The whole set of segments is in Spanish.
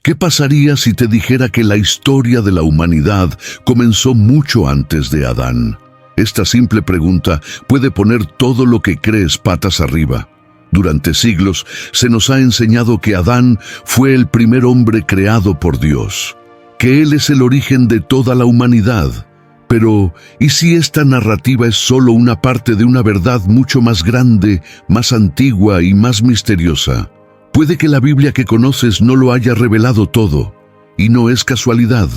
¿Qué pasaría si te dijera que la historia de la humanidad comenzó mucho antes de Adán? Esta simple pregunta puede poner todo lo que crees patas arriba. Durante siglos se nos ha enseñado que Adán fue el primer hombre creado por Dios, que él es el origen de toda la humanidad. Pero, ¿y si esta narrativa es solo una parte de una verdad mucho más grande, más antigua y más misteriosa? Puede que la Biblia que conoces no lo haya revelado todo, y no es casualidad.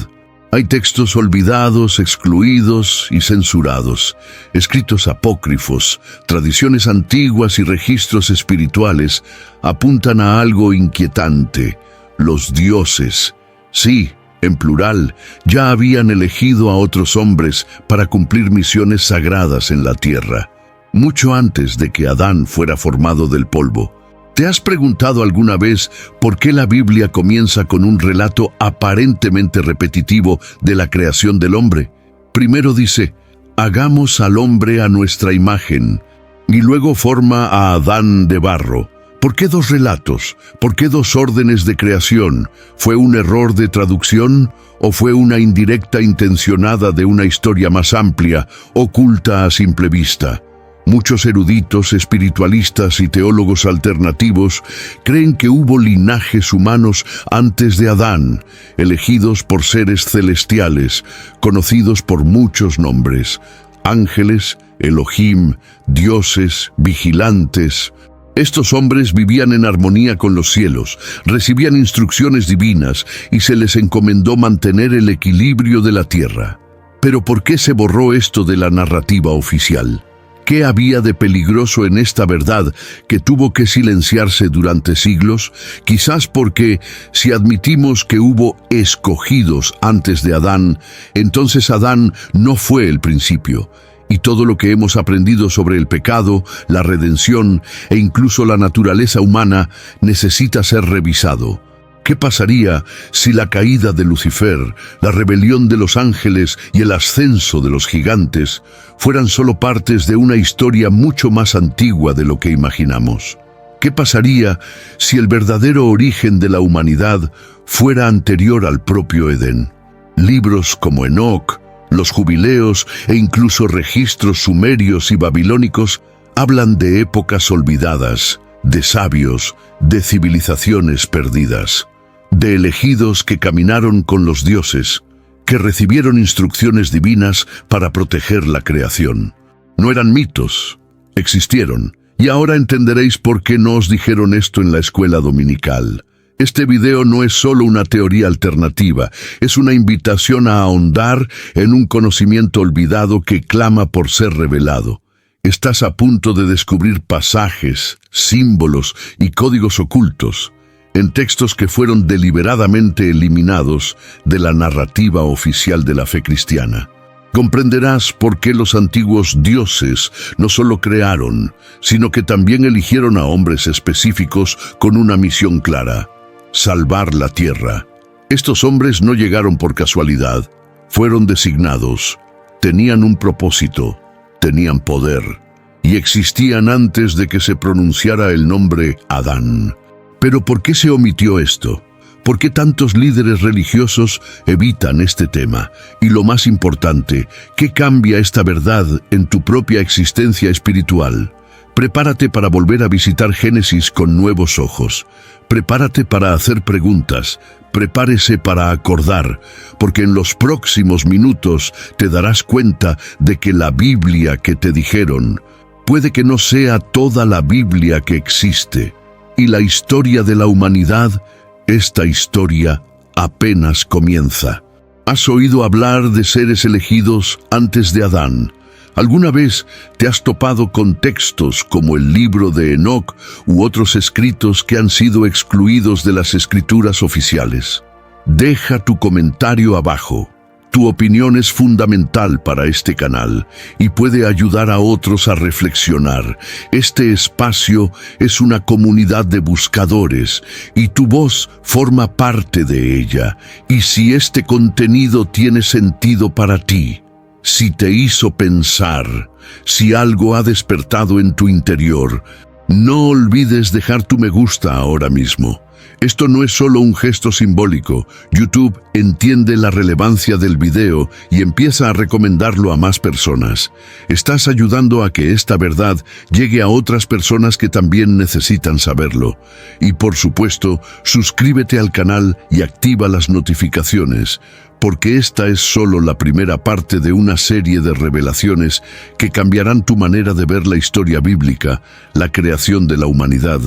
Hay textos olvidados, excluidos y censurados, escritos apócrifos, tradiciones antiguas y registros espirituales apuntan a algo inquietante. Los dioses, sí, en plural, ya habían elegido a otros hombres para cumplir misiones sagradas en la tierra, mucho antes de que Adán fuera formado del polvo. ¿Te has preguntado alguna vez por qué la Biblia comienza con un relato aparentemente repetitivo de la creación del hombre? Primero dice, hagamos al hombre a nuestra imagen, y luego forma a Adán de barro. ¿Por qué dos relatos? ¿Por qué dos órdenes de creación? ¿Fue un error de traducción o fue una indirecta intencionada de una historia más amplia, oculta a simple vista? Muchos eruditos, espiritualistas y teólogos alternativos creen que hubo linajes humanos antes de Adán, elegidos por seres celestiales, conocidos por muchos nombres: ángeles, Elohim, dioses, vigilantes. Estos hombres vivían en armonía con los cielos, recibían instrucciones divinas y se les encomendó mantener el equilibrio de la tierra. Pero ¿por qué se borró esto de la narrativa oficial? ¿Qué había de peligroso en esta verdad que tuvo que silenciarse durante siglos? Quizás porque, si admitimos que hubo escogidos antes de Adán, entonces Adán no fue el principio, y todo lo que hemos aprendido sobre el pecado, la redención e incluso la naturaleza humana necesita ser revisado. ¿Qué pasaría si la caída de Lucifer, la rebelión de los ángeles y el ascenso de los gigantes fueran solo partes de una historia mucho más antigua de lo que imaginamos? ¿Qué pasaría si el verdadero origen de la humanidad fuera anterior al propio Edén? Libros como Enoc, los Jubileos e incluso registros sumerios y babilónicos hablan de épocas olvidadas, de sabios, de civilizaciones perdidas, de elegidos que caminaron con los dioses, que recibieron instrucciones divinas para proteger la creación. No eran mitos, existieron, y ahora entenderéis por qué no os dijeron esto en la escuela dominical. Este video no es solo una teoría alternativa, es una invitación a ahondar en un conocimiento olvidado que clama por ser revelado. Estás a punto de descubrir pasajes, símbolos y códigos ocultos en textos que fueron deliberadamente eliminados de la narrativa oficial de la fe cristiana. Comprenderás por qué los antiguos dioses no solo crearon, sino que también eligieron a hombres específicos con una misión clara: salvar la tierra. Estos hombres no llegaron por casualidad, fueron designados, tenían un propósito, tenían poder, y existían antes de que se pronunciara el nombre Adán. Pero ¿por qué se omitió esto? ¿Por qué tantos líderes religiosos evitan este tema? Y lo más importante, ¿qué cambia esta verdad en tu propia existencia espiritual? Prepárate para volver a visitar Génesis con nuevos ojos. Prepárate para hacer preguntas. Prepárese para acordar, porque en los próximos minutos te darás cuenta de que la Biblia que te dijeron puede que no sea toda la Biblia que existe. Y la historia de la humanidad, esta historia apenas comienza. ¿Has oído hablar de seres elegidos antes de Adán? ¿Alguna vez te has topado con textos como el libro de Enoc u otros escritos que han sido excluidos de las escrituras oficiales? Deja tu comentario abajo. Tu opinión es fundamental para este canal y puede ayudar a otros a reflexionar. Este espacio es una comunidad de buscadores y tu voz forma parte de ella. Y si este contenido tiene sentido para ti, si te hizo pensar, si algo ha despertado en tu interior, no olvides dejar tu me gusta ahora mismo. Esto no es solo un gesto simbólico. YouTube entiende la relevancia del video y empieza a recomendarlo a más personas. Estás ayudando a que esta verdad llegue a otras personas que también necesitan saberlo. Y por supuesto, suscríbete al canal y activa las notificaciones, porque esta es solo la primera parte de una serie de revelaciones que cambiarán tu manera de ver la historia bíblica, la creación de la humanidad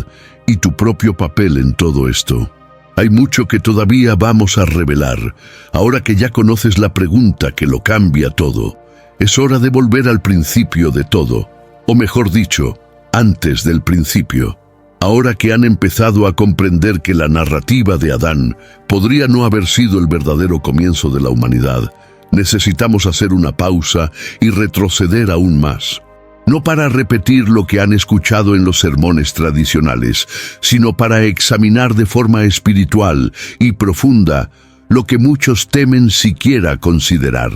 y tu propio papel en todo esto. Hay mucho que todavía vamos a revelar, ahora que ya conoces la pregunta que lo cambia todo. Es hora de volver al principio de todo, o mejor dicho, antes del principio. Ahora que han empezado a comprender que la narrativa de Adán podría no haber sido el verdadero comienzo de la humanidad, necesitamos hacer una pausa y retroceder aún más. No para repetir lo que han escuchado en los sermones tradicionales, sino para examinar de forma espiritual y profunda lo que muchos temen siquiera considerar.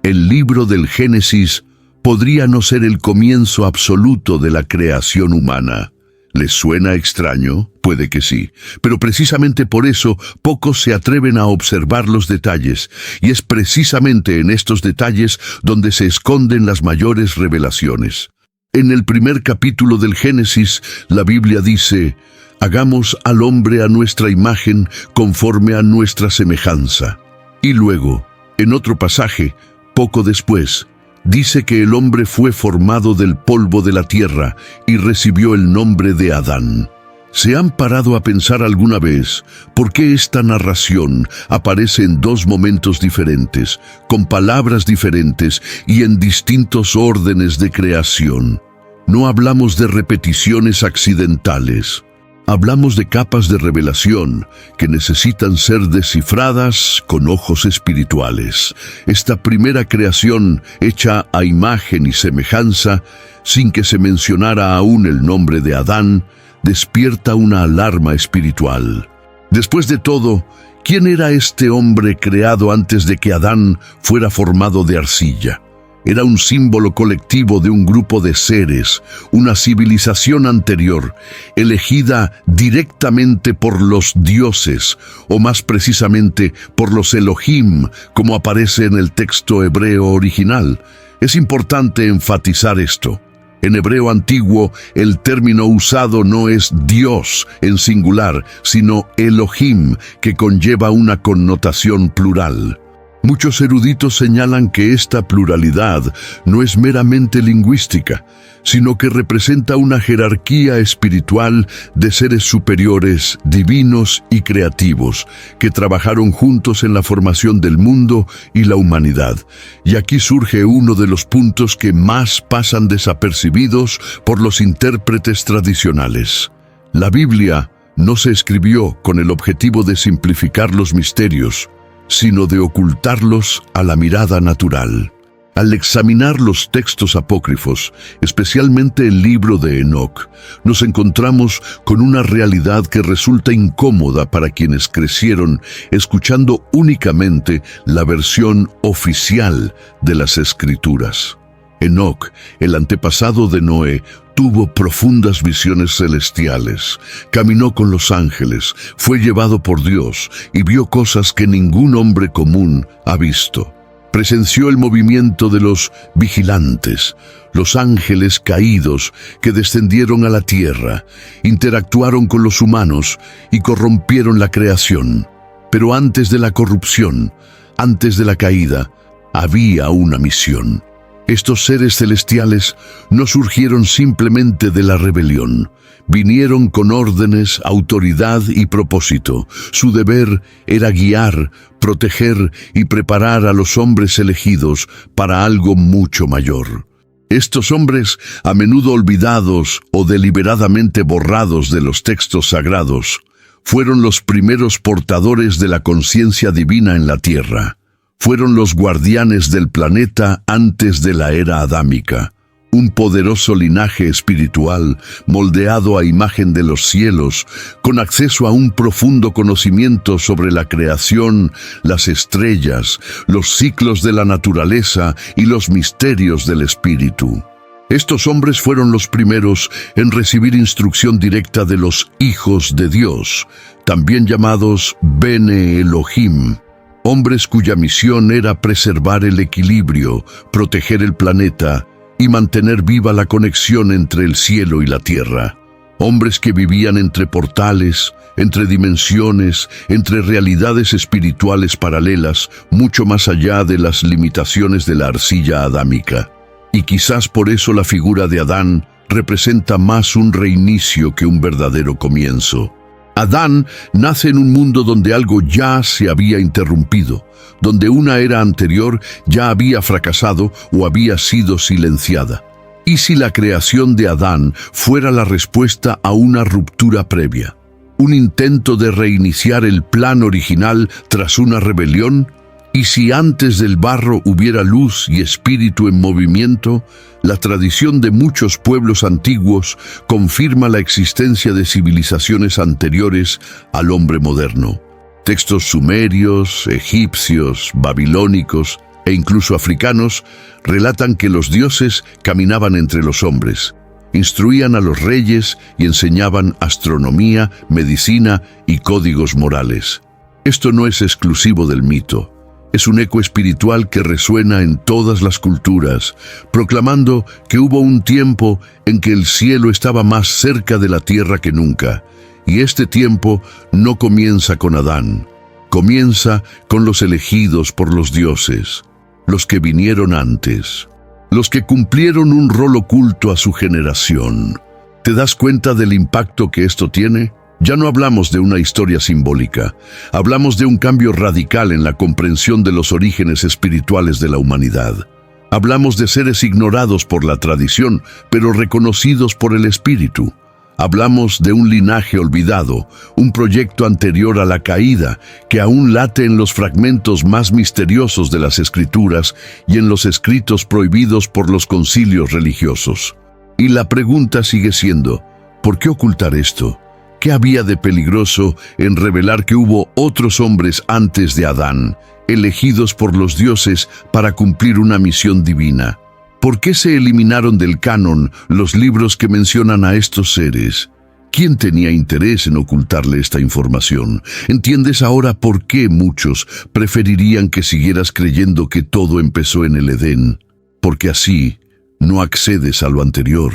El libro del Génesis podría no ser el comienzo absoluto de la creación humana. ¿Les suena extraño? Puede que sí, pero precisamente por eso pocos se atreven a observar los detalles, y es precisamente en estos detalles donde se esconden las mayores revelaciones. En el primer capítulo del Génesis, la Biblia dice: «Hagamos al hombre a nuestra imagen, conforme a nuestra semejanza». Y luego, en otro pasaje, poco después, dice que el hombre fue formado del polvo de la tierra y recibió el nombre de Adán. ¿Se han parado a pensar alguna vez por qué esta narración aparece en dos momentos diferentes, con palabras diferentes y en distintos órdenes de creación? No hablamos de repeticiones accidentales. Hablamos de capas de revelación que necesitan ser descifradas con ojos espirituales. Esta primera creación, hecha a imagen y semejanza, sin que se mencionara aún el nombre de Adán, despierta una alarma espiritual. Después de todo, ¿quién era este hombre creado antes de que Adán fuera formado de arcilla? Era un símbolo colectivo de un grupo de seres, una civilización anterior, elegida directamente por los dioses, o más precisamente por los Elohim, como aparece en el texto hebreo original. Es importante enfatizar esto. En hebreo antiguo, el término usado no es Dios en singular, sino Elohim, que conlleva una connotación plural. Muchos eruditos señalan que esta pluralidad no es meramente lingüística, sino que representa una jerarquía espiritual de seres superiores, divinos y creativos, que trabajaron juntos en la formación del mundo y la humanidad. Y aquí surge uno de los puntos que más pasan desapercibidos por los intérpretes tradicionales. La Biblia no se escribió con el objetivo de simplificar los misterios, sino de ocultarlos a la mirada natural. Al examinar los textos apócrifos, especialmente el libro de Enoc, nos encontramos con una realidad que resulta incómoda para quienes crecieron escuchando únicamente la versión oficial de las Escrituras. Enoc, el antepasado de Noé, tuvo profundas visiones celestiales, caminó con los ángeles, fue llevado por Dios y vio cosas que ningún hombre común ha visto. Presenció el movimiento de los vigilantes, los ángeles caídos que descendieron a la tierra, interactuaron con los humanos y corrompieron la creación. Pero antes de la corrupción, antes de la caída, había una misión. Estos seres celestiales no surgieron simplemente de la rebelión. Vinieron con órdenes, autoridad y propósito. Su deber era guiar, proteger y preparar a los hombres elegidos para algo mucho mayor. Estos hombres, a menudo olvidados o deliberadamente borrados de los textos sagrados, fueron los primeros portadores de la conciencia divina en la tierra. Fueron los guardianes del planeta antes de la era adámica, un poderoso linaje espiritual moldeado a imagen de los cielos, con acceso a un profundo conocimiento sobre la creación, las estrellas, los ciclos de la naturaleza y los misterios del espíritu. Estos hombres fueron los primeros en recibir instrucción directa de los hijos de Dios, también llamados Bene Elohim, hombres cuya misión era preservar el equilibrio, proteger el planeta y mantener viva la conexión entre el cielo y la tierra. Hombres que vivían entre portales, entre dimensiones, entre realidades espirituales paralelas, mucho más allá de las limitaciones de la arcilla adámica. Y quizás por eso la figura de Adán representa más un reinicio que un verdadero comienzo. Adán nace en un mundo donde algo ya se había interrumpido, donde una era anterior ya había fracasado o había sido silenciada. ¿Y si la creación de Adán fuera la respuesta a una ruptura previa? ¿Un intento de reiniciar el plan original tras una rebelión? ¿Y si antes del barro hubiera luz y espíritu en movimiento? La tradición de muchos pueblos antiguos confirma la existencia de civilizaciones anteriores al hombre moderno. Textos sumerios, egipcios, babilónicos e incluso africanos relatan que los dioses caminaban entre los hombres, instruían a los reyes y enseñaban astronomía, medicina y códigos morales. Esto no es exclusivo del mito. Es un eco espiritual que resuena en todas las culturas, proclamando que hubo un tiempo en que el cielo estaba más cerca de la tierra que nunca. Y este tiempo no comienza con Adán, comienza con los elegidos por los dioses, los que vinieron antes, los que cumplieron un rol oculto a su generación. ¿Te das cuenta del impacto que esto tiene? Ya no hablamos de una historia simbólica, hablamos de un cambio radical en la comprensión de los orígenes espirituales de la humanidad. Hablamos de seres ignorados por la tradición, pero reconocidos por el espíritu. Hablamos de un linaje olvidado, un proyecto anterior a la caída, que aún late en los fragmentos más misteriosos de las escrituras y en los escritos prohibidos por los concilios religiosos. Y la pregunta sigue siendo, ¿por qué ocultar esto? ¿Qué había de peligroso en revelar que hubo otros hombres antes de Adán, elegidos por los dioses para cumplir una misión divina? ¿Por qué se eliminaron del canon los libros que mencionan a estos seres? ¿Quién tenía interés en ocultarle esta información? ¿Entiendes ahora por qué muchos preferirían que siguieras creyendo que todo empezó en el Edén? Porque así no accedes a lo anterior.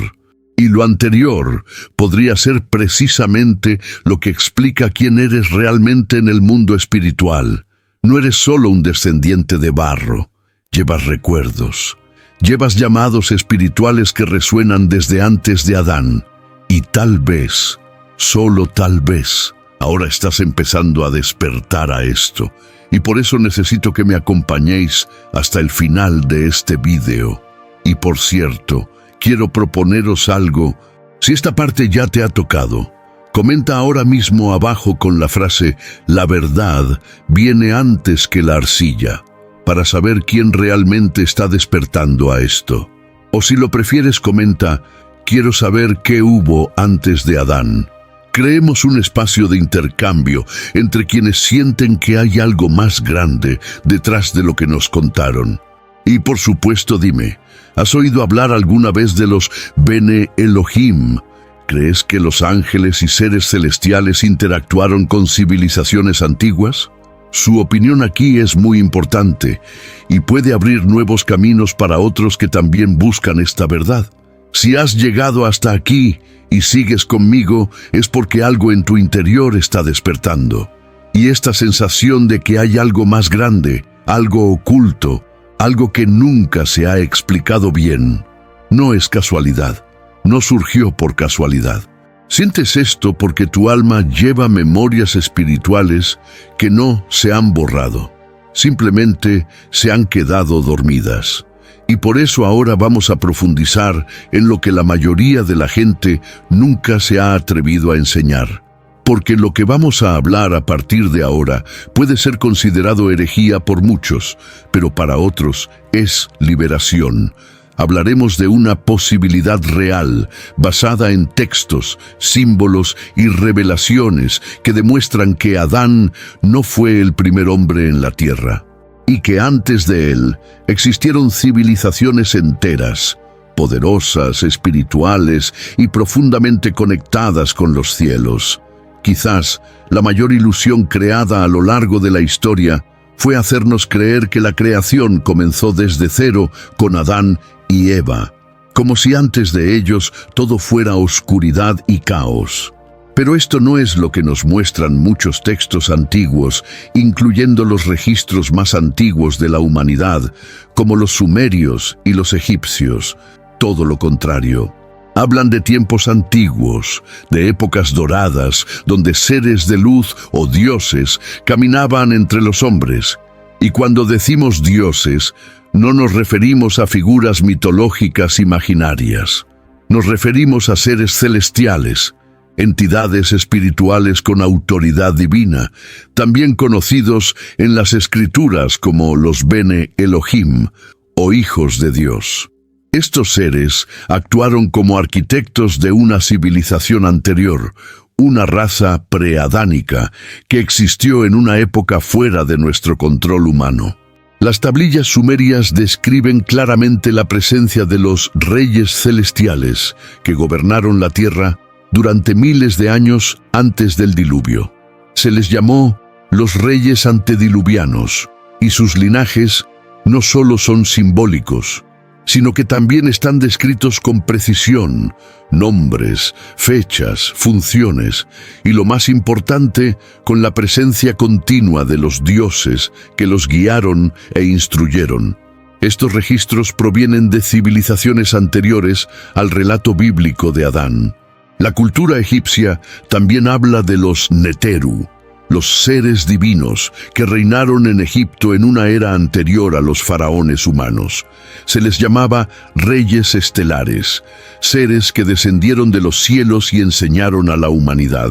Y lo anterior podría ser precisamente lo que explica quién eres realmente en el mundo espiritual. No eres solo un descendiente de barro, llevas recuerdos, llevas llamados espirituales que resuenan desde antes de Adán. Y tal vez, solo tal vez, ahora estás empezando a despertar a esto. Y por eso necesito que me acompañéis hasta el final de este video. Y por cierto, quiero proponeros algo. Si esta parte ya te ha tocado, comenta ahora mismo abajo con la frase «La verdad viene antes que la arcilla», para saber quién realmente está despertando a esto. O si lo prefieres, comenta «Quiero saber qué hubo antes de Adán». Creemos un espacio de intercambio entre quienes sienten que hay algo más grande detrás de lo que nos contaron. Y por supuesto, dime, ¿has oído hablar alguna vez de los Bene Elohim? ¿Crees que los ángeles y seres celestiales interactuaron con civilizaciones antiguas? Su opinión aquí es muy importante y puede abrir nuevos caminos para otros que también buscan esta verdad. Si has llegado hasta aquí y sigues conmigo, es porque algo en tu interior está despertando. Y esta sensación de que hay algo más grande, algo oculto, algo que nunca se ha explicado bien, no es casualidad, no surgió por casualidad. Sientes esto porque tu alma lleva memorias espirituales que no se han borrado, simplemente se han quedado dormidas. Y por eso ahora vamos a profundizar en lo que la mayoría de la gente nunca se ha atrevido a enseñar. Porque lo que vamos a hablar a partir de ahora puede ser considerado herejía por muchos, pero para otros es liberación. Hablaremos de una posibilidad real, basada en textos, símbolos y revelaciones que demuestran que Adán no fue el primer hombre en la tierra, y que antes de él existieron civilizaciones enteras, poderosas, espirituales y profundamente conectadas con los cielos. Quizás la mayor ilusión creada a lo largo de la historia fue hacernos creer que la creación comenzó desde cero con Adán y Eva, como si antes de ellos todo fuera oscuridad y caos. Pero esto no es lo que nos muestran muchos textos antiguos, incluyendo los registros más antiguos de la humanidad, como los sumerios y los egipcios. Todo lo contrario. Hablan de tiempos antiguos, de épocas doradas, donde seres de luz o dioses caminaban entre los hombres. Y cuando decimos dioses, no nos referimos a figuras mitológicas imaginarias. Nos referimos a seres celestiales, entidades espirituales con autoridad divina, también conocidos en las Escrituras como los Bene Elohim, o hijos de Dios. Estos seres actuaron como arquitectos de una civilización anterior, una raza preadánica que existió en una época fuera de nuestro control humano. Las tablillas sumerias describen claramente la presencia de los reyes celestiales que gobernaron la tierra durante miles de años antes del diluvio. Se les llamó los reyes antediluvianos, y sus linajes no solo son simbólicos, sino que también están descritos con precisión, nombres, fechas, funciones, y lo más importante, con la presencia continua de los dioses que los guiaron e instruyeron. Estos registros provienen de civilizaciones anteriores al relato bíblico de Adán. La cultura egipcia también habla de los Neteru, los seres divinos que reinaron en Egipto en una era anterior a los faraones humanos. Se les llamaba reyes estelares, seres que descendieron de los cielos y enseñaron a la humanidad.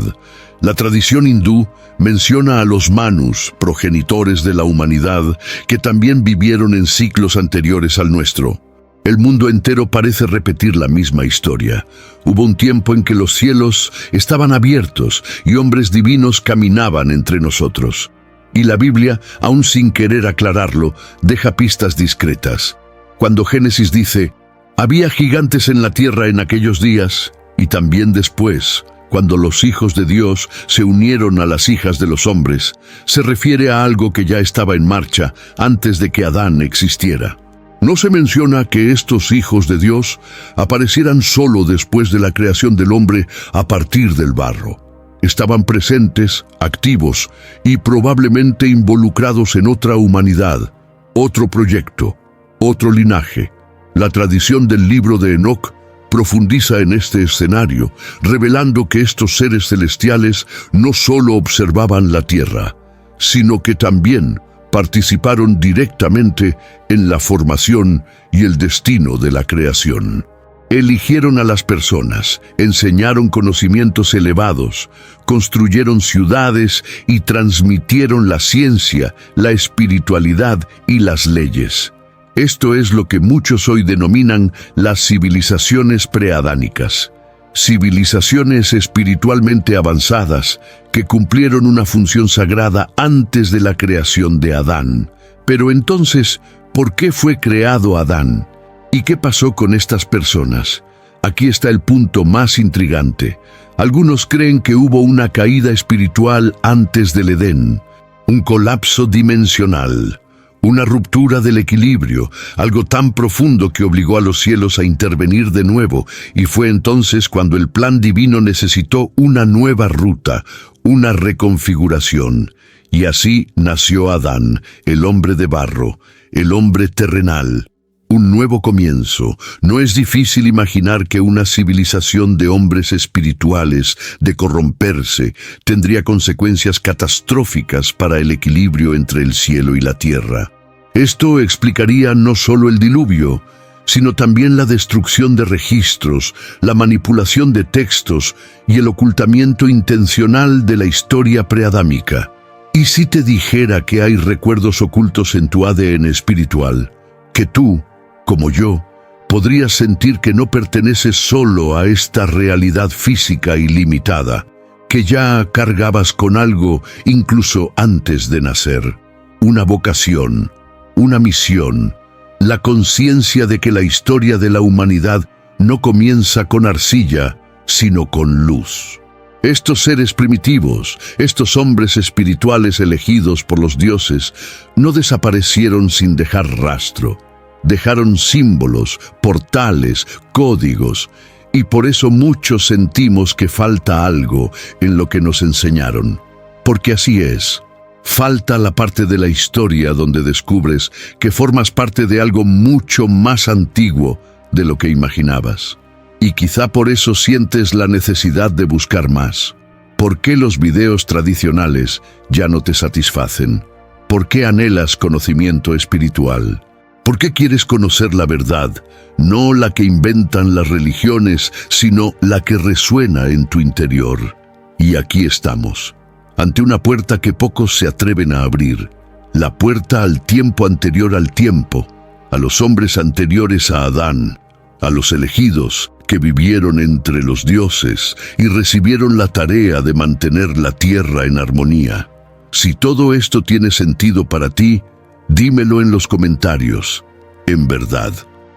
La tradición hindú menciona a los Manus, progenitores de la humanidad, que también vivieron en ciclos anteriores al nuestro. El mundo entero parece repetir la misma historia. Hubo un tiempo en que los cielos estaban abiertos y hombres divinos caminaban entre nosotros. Y la Biblia, aún sin querer aclararlo, deja pistas discretas. Cuando Génesis dice, había gigantes en la tierra en aquellos días, y también después, cuando los hijos de Dios se unieron a las hijas de los hombres, se refiere a algo que ya estaba en marcha antes de que Adán existiera. No se menciona que estos hijos de Dios aparecieran solo después de la creación del hombre a partir del barro. Estaban presentes, activos y probablemente involucrados en otra humanidad, otro proyecto, otro linaje. La tradición del libro de Enoc profundiza en este escenario, revelando que estos seres celestiales no solo observaban la tierra, sino que también participaron directamente en la formación y el destino de la creación. Eligieron a las personas, enseñaron conocimientos elevados, construyeron ciudades y transmitieron la ciencia, la espiritualidad y las leyes. Esto es lo que muchos hoy denominan las civilizaciones preadánicas. Civilizaciones espiritualmente avanzadas que cumplieron una función sagrada antes de la creación de Adán. Pero entonces, ¿por qué fue creado Adán? ¿Y qué pasó con estas personas? Aquí está el punto más intrigante. Algunos creen que hubo una caída espiritual antes del Edén, un colapso dimensional, una ruptura del equilibrio, algo tan profundo que obligó a los cielos a intervenir de nuevo, y fue entonces cuando el plan divino necesitó una nueva ruta, una reconfiguración. Y así nació Adán, el hombre de barro, el hombre terrenal. Un nuevo comienzo. No es difícil imaginar que una civilización de hombres espirituales, de corromperse, tendría consecuencias catastróficas para el equilibrio entre el cielo y la tierra. Esto explicaría no solo el diluvio, sino también la destrucción de registros, la manipulación de textos y el ocultamiento intencional de la historia preadámica. ¿Y si te dijera que hay recuerdos ocultos en tu ADN espiritual, que tú, como yo, podrías sentir que no perteneces solo a esta realidad física y limitada, que ya cargabas con algo incluso antes de nacer? Una vocación, una misión, la conciencia de que la historia de la humanidad no comienza con arcilla, sino con luz. Estos seres primitivos, estos hombres espirituales elegidos por los dioses, no desaparecieron sin dejar rastro. Dejaron símbolos, portales, códigos, y por eso muchos sentimos que falta algo en lo que nos enseñaron. Porque así es. Falta la parte de la historia donde descubres que formas parte de algo mucho más antiguo de lo que imaginabas. Y quizá por eso sientes la necesidad de buscar más. ¿Por qué los videos tradicionales ya no te satisfacen? ¿Por qué anhelas conocimiento espiritual? ¿Por qué quieres conocer la verdad? No la que inventan las religiones, sino la que resuena en tu interior. Y aquí estamos, ante una puerta que pocos se atreven a abrir. La puerta al tiempo anterior al tiempo, a los hombres anteriores a Adán, a los elegidos que vivieron entre los dioses y recibieron la tarea de mantener la tierra en armonía. Si todo esto tiene sentido para ti, dímelo en los comentarios. En verdad.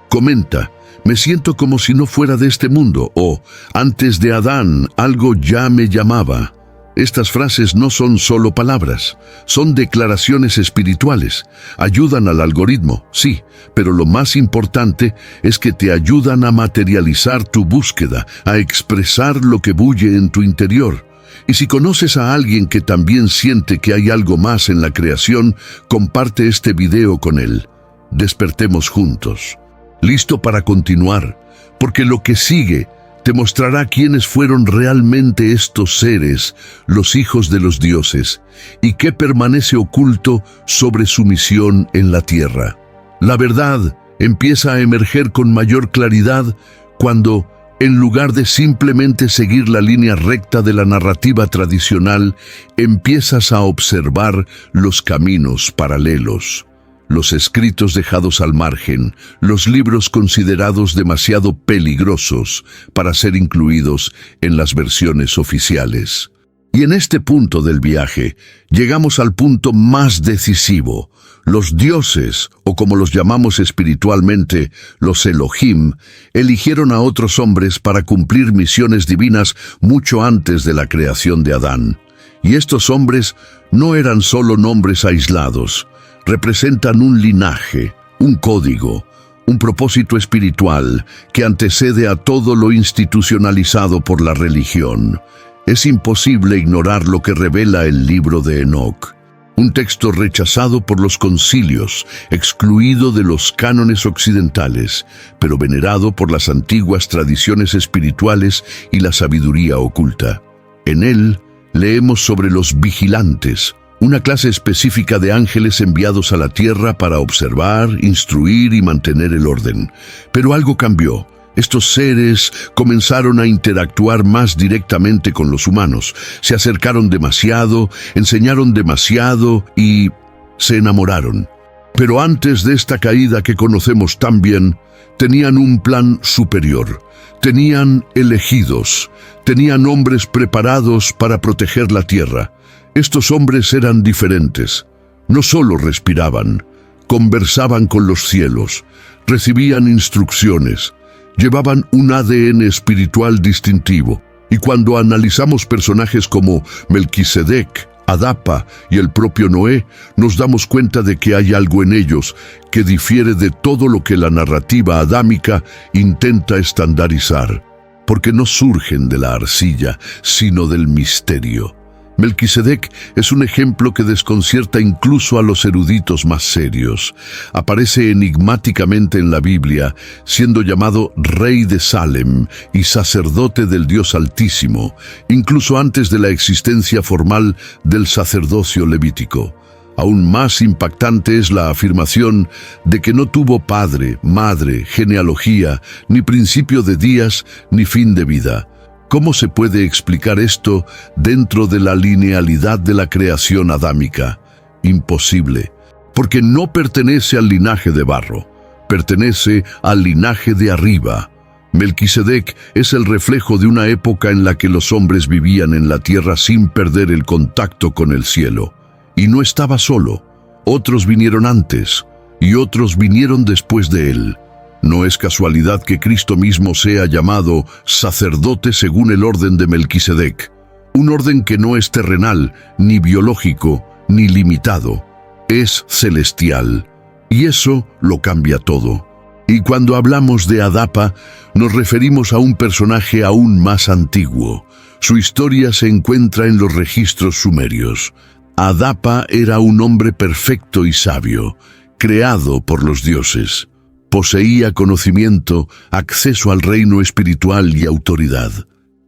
Comenta, me siento como si no fuera de este mundo, o antes de Adán algo ya me llamaba. Estas frases no son solo palabras, son declaraciones espirituales. Ayudan al algoritmo, sí, pero lo más importante es que te ayudan a materializar tu búsqueda, a expresar lo que bulle en tu interior. Y si conoces a alguien que también siente que hay algo más en la creación, comparte este video con él. Despertemos juntos. Listo para continuar, porque lo que sigue te mostrará quiénes fueron realmente estos seres, los hijos de los dioses, y qué permanece oculto sobre su misión en la tierra. La verdad empieza a emerger con mayor claridad cuando, en lugar de simplemente seguir la línea recta de la narrativa tradicional, empiezas a observar los caminos paralelos. Los escritos dejados al margen, los libros considerados demasiado peligrosos para ser incluidos en las versiones oficiales. Y en este punto del viaje, llegamos al punto más decisivo. Los dioses, o como los llamamos espiritualmente, los Elohim, eligieron a otros hombres para cumplir misiones divinas mucho antes de la creación de Adán. Y estos hombres no eran solo nombres aislados. Representan un linaje, un código, un propósito espiritual que antecede a todo lo institucionalizado por la religión. Es imposible ignorar lo que revela el libro de Enoc, un texto rechazado por los concilios, excluido de los cánones occidentales, pero venerado por las antiguas tradiciones espirituales y la sabiduría oculta. En él leemos sobre los vigilantes, una clase específica de ángeles enviados a la tierra para observar, instruir y mantener el orden. Pero algo cambió. Estos seres comenzaron a interactuar más directamente con los humanos. Se acercaron demasiado, enseñaron demasiado y se enamoraron. Pero antes de esta caída que conocemos tan bien, tenían un plan superior. Tenían elegidos, tenían hombres preparados para proteger la tierra. Estos hombres eran diferentes. No solo respiraban, conversaban con los cielos, recibían instrucciones, llevaban un ADN espiritual distintivo. Y cuando analizamos personajes como Melquisedec, Adapa y el propio Noé, nos damos cuenta de que hay algo en ellos que difiere de todo lo que la narrativa adámica intenta estandarizar, porque no surgen de la arcilla, sino del misterio. Melquisedec es un ejemplo que desconcierta incluso a los eruditos más serios. Aparece enigmáticamente en la Biblia, siendo llamado rey de Salem y sacerdote del Dios Altísimo, incluso antes de la existencia formal del sacerdocio levítico. Aún más impactante es la afirmación de que no tuvo padre, madre, genealogía, ni principio de días, ni fin de vida. ¿Cómo se puede explicar esto dentro de la linealidad de la creación adámica? Imposible, porque no pertenece al linaje de barro, pertenece al linaje de arriba. Melquisedec es el reflejo de una época en la que los hombres vivían en la tierra sin perder el contacto con el cielo. Y no estaba solo, otros vinieron antes y otros vinieron después de él. No es casualidad que Cristo mismo sea llamado sacerdote según el orden de Melquisedec. Un orden que no es terrenal, ni biológico, ni limitado. Es celestial. Y eso lo cambia todo. Y cuando hablamos de Adapa, nos referimos a un personaje aún más antiguo. Su historia se encuentra en los registros sumerios. Adapa era un hombre perfecto y sabio, creado por los dioses. Poseía conocimiento, acceso al reino espiritual y autoridad.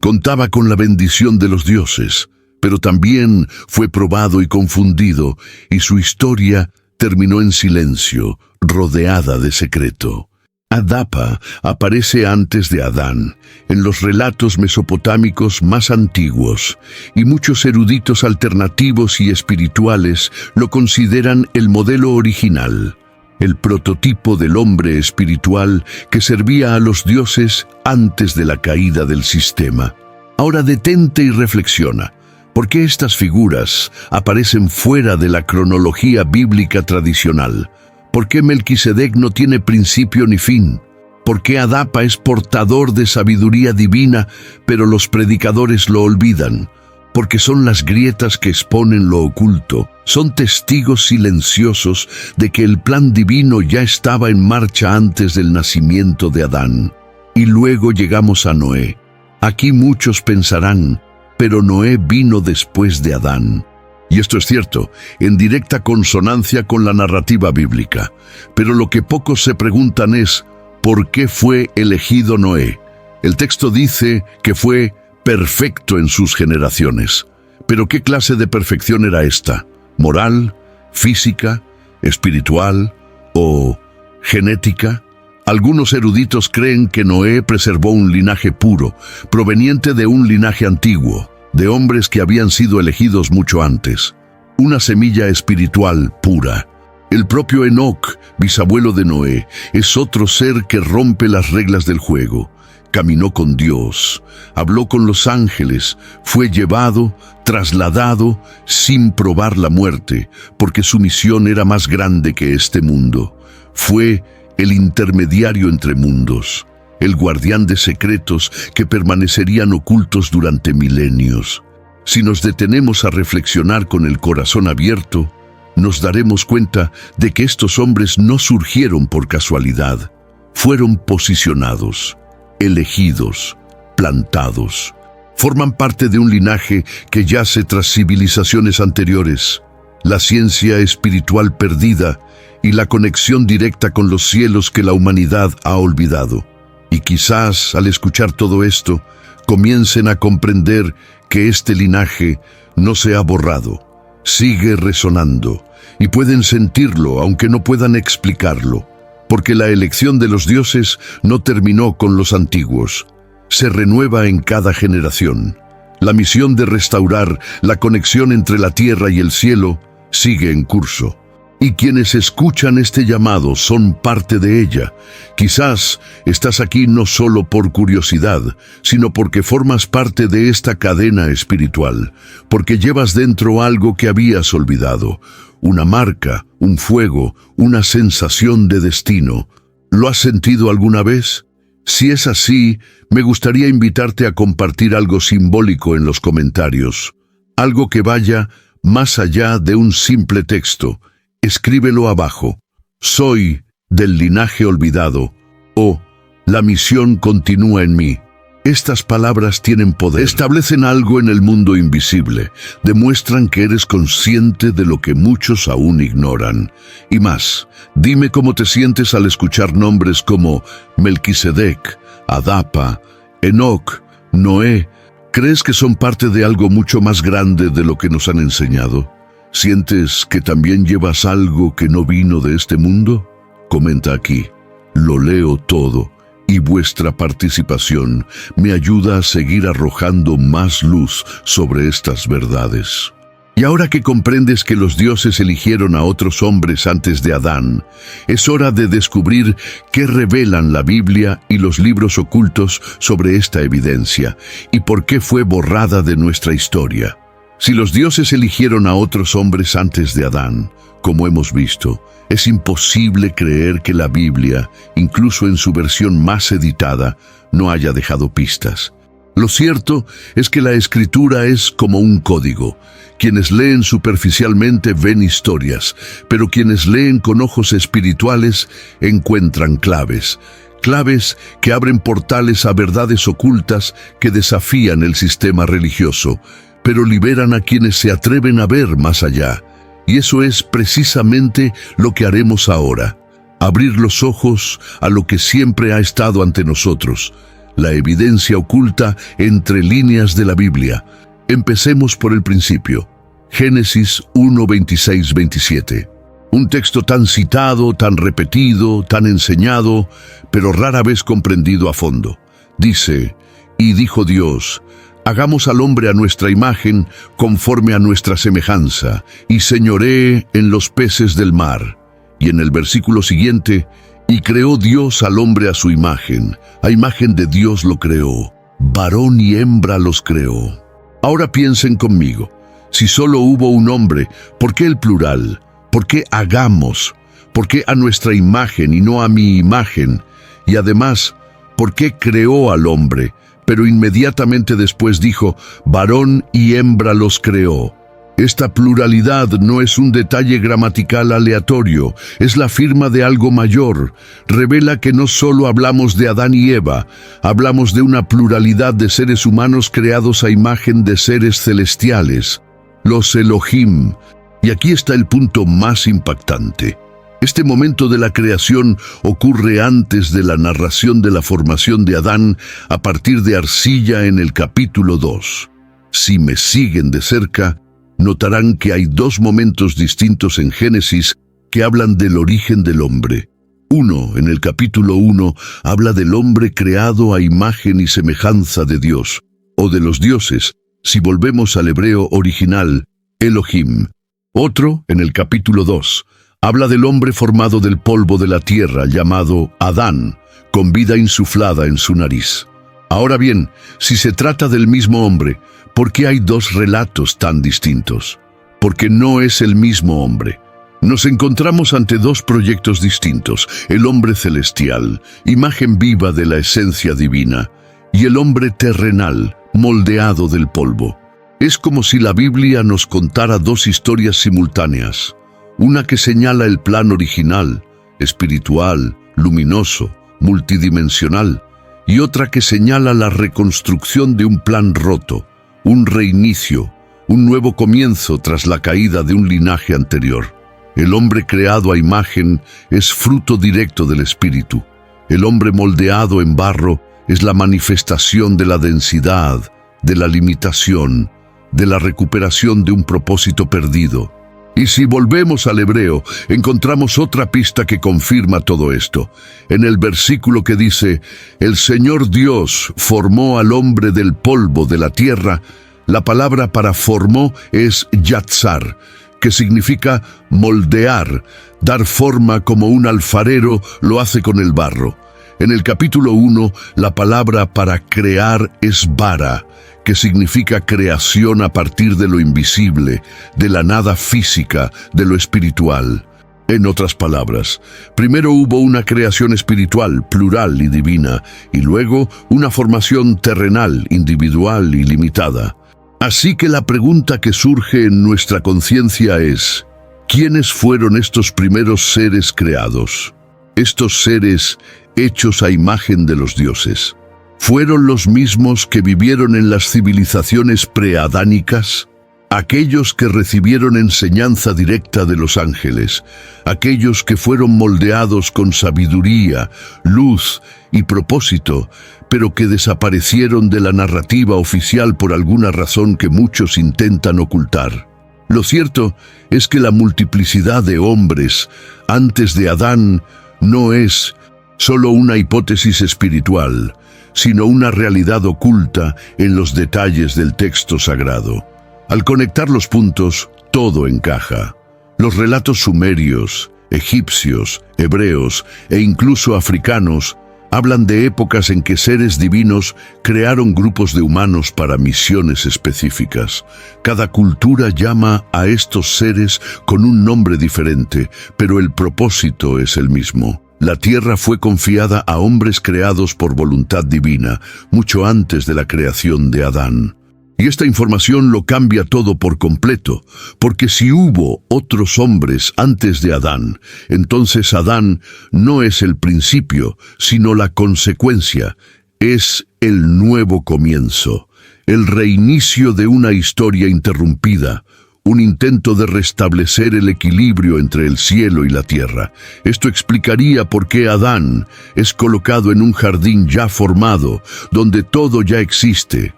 Contaba con la bendición de los dioses, pero también fue probado y confundido, y su historia terminó en silencio, rodeada de secreto. Adapa aparece antes de Adán, en los relatos mesopotámicos más antiguos, y muchos eruditos alternativos y espirituales lo consideran el modelo original, el prototipo del hombre espiritual que servía a los dioses antes de la caída del sistema. Ahora detente y reflexiona. ¿Por qué estas figuras aparecen fuera de la cronología bíblica tradicional? ¿Por qué Melquisedec no tiene principio ni fin? ¿Por qué Adapa es portador de sabiduría divina, pero los predicadores lo olvidan? Porque son las grietas que exponen lo oculto. Son testigos silenciosos de que el plan divino ya estaba en marcha antes del nacimiento de Adán. Y luego llegamos a Noé. Aquí muchos pensarán, pero Noé vino después de Adán. Y esto es cierto, en directa consonancia con la narrativa bíblica. Pero lo que pocos se preguntan es, ¿por qué fue elegido Noé? El texto dice que fue perfecto en sus generaciones. ¿Pero qué clase de perfección era esta? ¿Moral? ¿Física? ¿Espiritual? ¿O genética? Algunos eruditos creen que Noé preservó un linaje puro, proveniente de un linaje antiguo, de hombres que habían sido elegidos mucho antes. Una semilla espiritual pura. El propio Enoc, bisabuelo de Noé, es otro ser que rompe las reglas del juego. Caminó con Dios, habló con los ángeles, fue llevado, trasladado, sin probar la muerte, porque su misión era más grande que este mundo. Fue el intermediario entre mundos, el guardián de secretos que permanecerían ocultos durante milenios. Si nos detenemos a reflexionar con el corazón abierto, nos daremos cuenta de que estos hombres no surgieron por casualidad. Fueron posicionados, elegidos, plantados. Forman parte de un linaje que yace tras civilizaciones anteriores, la ciencia espiritual perdida y la conexión directa con los cielos que la humanidad ha olvidado. Y quizás, al escuchar todo esto, comiencen a comprender que este linaje no se ha borrado, sigue resonando, y pueden sentirlo aunque no puedan explicarlo, porque la elección de los dioses no terminó con los antiguos, se renueva en cada generación. La misión de restaurar la conexión entre la tierra y el cielo sigue en curso. Y quienes escuchan este llamado son parte de ella. Quizás estás aquí no solo por curiosidad, sino porque formas parte de esta cadena espiritual, porque llevas dentro algo que habías olvidado, una marca, un fuego, una sensación de destino. ¿Lo has sentido alguna vez? Si es así, me gustaría invitarte a compartir algo simbólico en los comentarios, algo que vaya más allá de un simple texto. Escríbelo abajo. Soy del linaje olvidado, o la misión continúa en mí. Estas palabras tienen poder. Establecen algo en el mundo invisible. Demuestran que eres consciente de lo que muchos aún ignoran. Y más, dime cómo te sientes al escuchar nombres como Melquisedec, Adapa, Enoc, Noé. ¿Crees que son parte de algo mucho más grande de lo que nos han enseñado? ¿Sientes que también llevas algo que no vino de este mundo? Comenta aquí. Lo leo todo y vuestra participación me ayuda a seguir arrojando más luz sobre estas verdades. Y ahora que comprendes que los dioses eligieron a otros hombres antes de Adán, es hora de descubrir qué revelan la Biblia y los libros ocultos sobre esta evidencia y por qué fue borrada de nuestra historia. Si los dioses eligieron a otros hombres antes de Adán, como hemos visto, es imposible creer que la Biblia, incluso en su versión más editada, no haya dejado pistas. Lo cierto es que la Escritura es como un código. Quienes leen superficialmente ven historias, pero quienes leen con ojos espirituales encuentran claves. Claves que abren portales a verdades ocultas que desafían el sistema religioso, pero liberan a quienes se atreven a ver más allá. Y eso es precisamente lo que haremos ahora. Abrir los ojos a lo que siempre ha estado ante nosotros, la evidencia oculta entre líneas de la Biblia. Empecemos por el principio. Génesis 1, 26, 27. Un texto tan citado, tan repetido, tan enseñado, pero rara vez comprendido a fondo. Dice, y dijo Dios, hagamos al hombre a nuestra imagen, conforme a nuestra semejanza, y señoree en los peces del mar. Y en el versículo siguiente, y creó Dios al hombre a su imagen. A imagen de Dios lo creó. Varón y hembra los creó. Ahora piensen conmigo. Si solo hubo un hombre, ¿por qué el plural? ¿Por qué hagamos? ¿Por qué a nuestra imagen y no a mi imagen? Y además, ¿por qué creó al hombre? Pero inmediatamente después dijo, varón y hembra los creó. Esta pluralidad no es un detalle gramatical aleatorio, es la firma de algo mayor. Revela que no solo hablamos de Adán y Eva, hablamos de una pluralidad de seres humanos creados a imagen de seres celestiales, los Elohim. Y aquí está el punto más impactante. Este momento de la creación ocurre antes de la narración de la formación de Adán a partir de arcilla en el capítulo 2. Si me siguen de cerca, notarán que hay dos momentos distintos en Génesis que hablan del origen del hombre. Uno, en el capítulo 1, habla del hombre creado a imagen y semejanza de Dios, o de los dioses, si volvemos al hebreo original, Elohim. Otro, en el capítulo 2, habla del hombre formado del polvo de la tierra, llamado Adán, con vida insuflada en su nariz. Ahora bien, si se trata del mismo hombre, ¿por qué hay dos relatos tan distintos? Porque no es el mismo hombre. Nos encontramos ante dos proyectos distintos, el hombre celestial, imagen viva de la esencia divina, y el hombre terrenal, moldeado del polvo. Es como si la Biblia nos contara dos historias simultáneas, una que señala el plan original, espiritual, luminoso, multidimensional, y otra que señala la reconstrucción de un plan roto, un reinicio, un nuevo comienzo tras la caída de un linaje anterior. El hombre creado a imagen es fruto directo del Espíritu. El hombre moldeado en barro es la manifestación de la densidad, de la limitación, de la recuperación de un propósito perdido. Y si volvemos al hebreo, encontramos otra pista que confirma todo esto. En el versículo que dice, el Señor Dios formó al hombre del polvo de la tierra, la palabra para formó es yatzar, que significa moldear, dar forma como un alfarero lo hace con el barro. En el capítulo 1, la palabra para crear es bara, que significa creación a partir de lo invisible, de la nada física, de lo espiritual. En otras palabras, primero hubo una creación espiritual, plural y divina, y luego una formación terrenal, individual y limitada. Así que la pregunta que surge en nuestra conciencia es, ¿quiénes fueron estos primeros seres creados? Estos seres hechos a imagen de los dioses. ¿Fueron los mismos que vivieron en las civilizaciones preadánicas? Aquellos que recibieron enseñanza directa de los ángeles, aquellos que fueron moldeados con sabiduría, luz y propósito, pero que desaparecieron de la narrativa oficial por alguna razón que muchos intentan ocultar. Lo cierto es que la multiplicidad de hombres antes de Adán no es solo una hipótesis espiritual, sino una realidad oculta en los detalles del texto sagrado. Al conectar los puntos, todo encaja. Los relatos sumerios, egipcios, hebreos e incluso africanos hablan de épocas en que seres divinos crearon grupos de humanos para misiones específicas. Cada cultura llama a estos seres con un nombre diferente, pero el propósito es el mismo: La tierra fue confiada a hombres creados por voluntad divina, mucho antes de la creación de Adán. Y esta información lo cambia todo por completo, porque si hubo otros hombres antes de Adán, entonces Adán no es el principio, sino la consecuencia, es el nuevo comienzo, el reinicio de una historia interrumpida, un intento de restablecer el equilibrio entre el cielo y la tierra. Esto explicaría por qué Adán es colocado en un jardín ya formado, donde todo ya existe: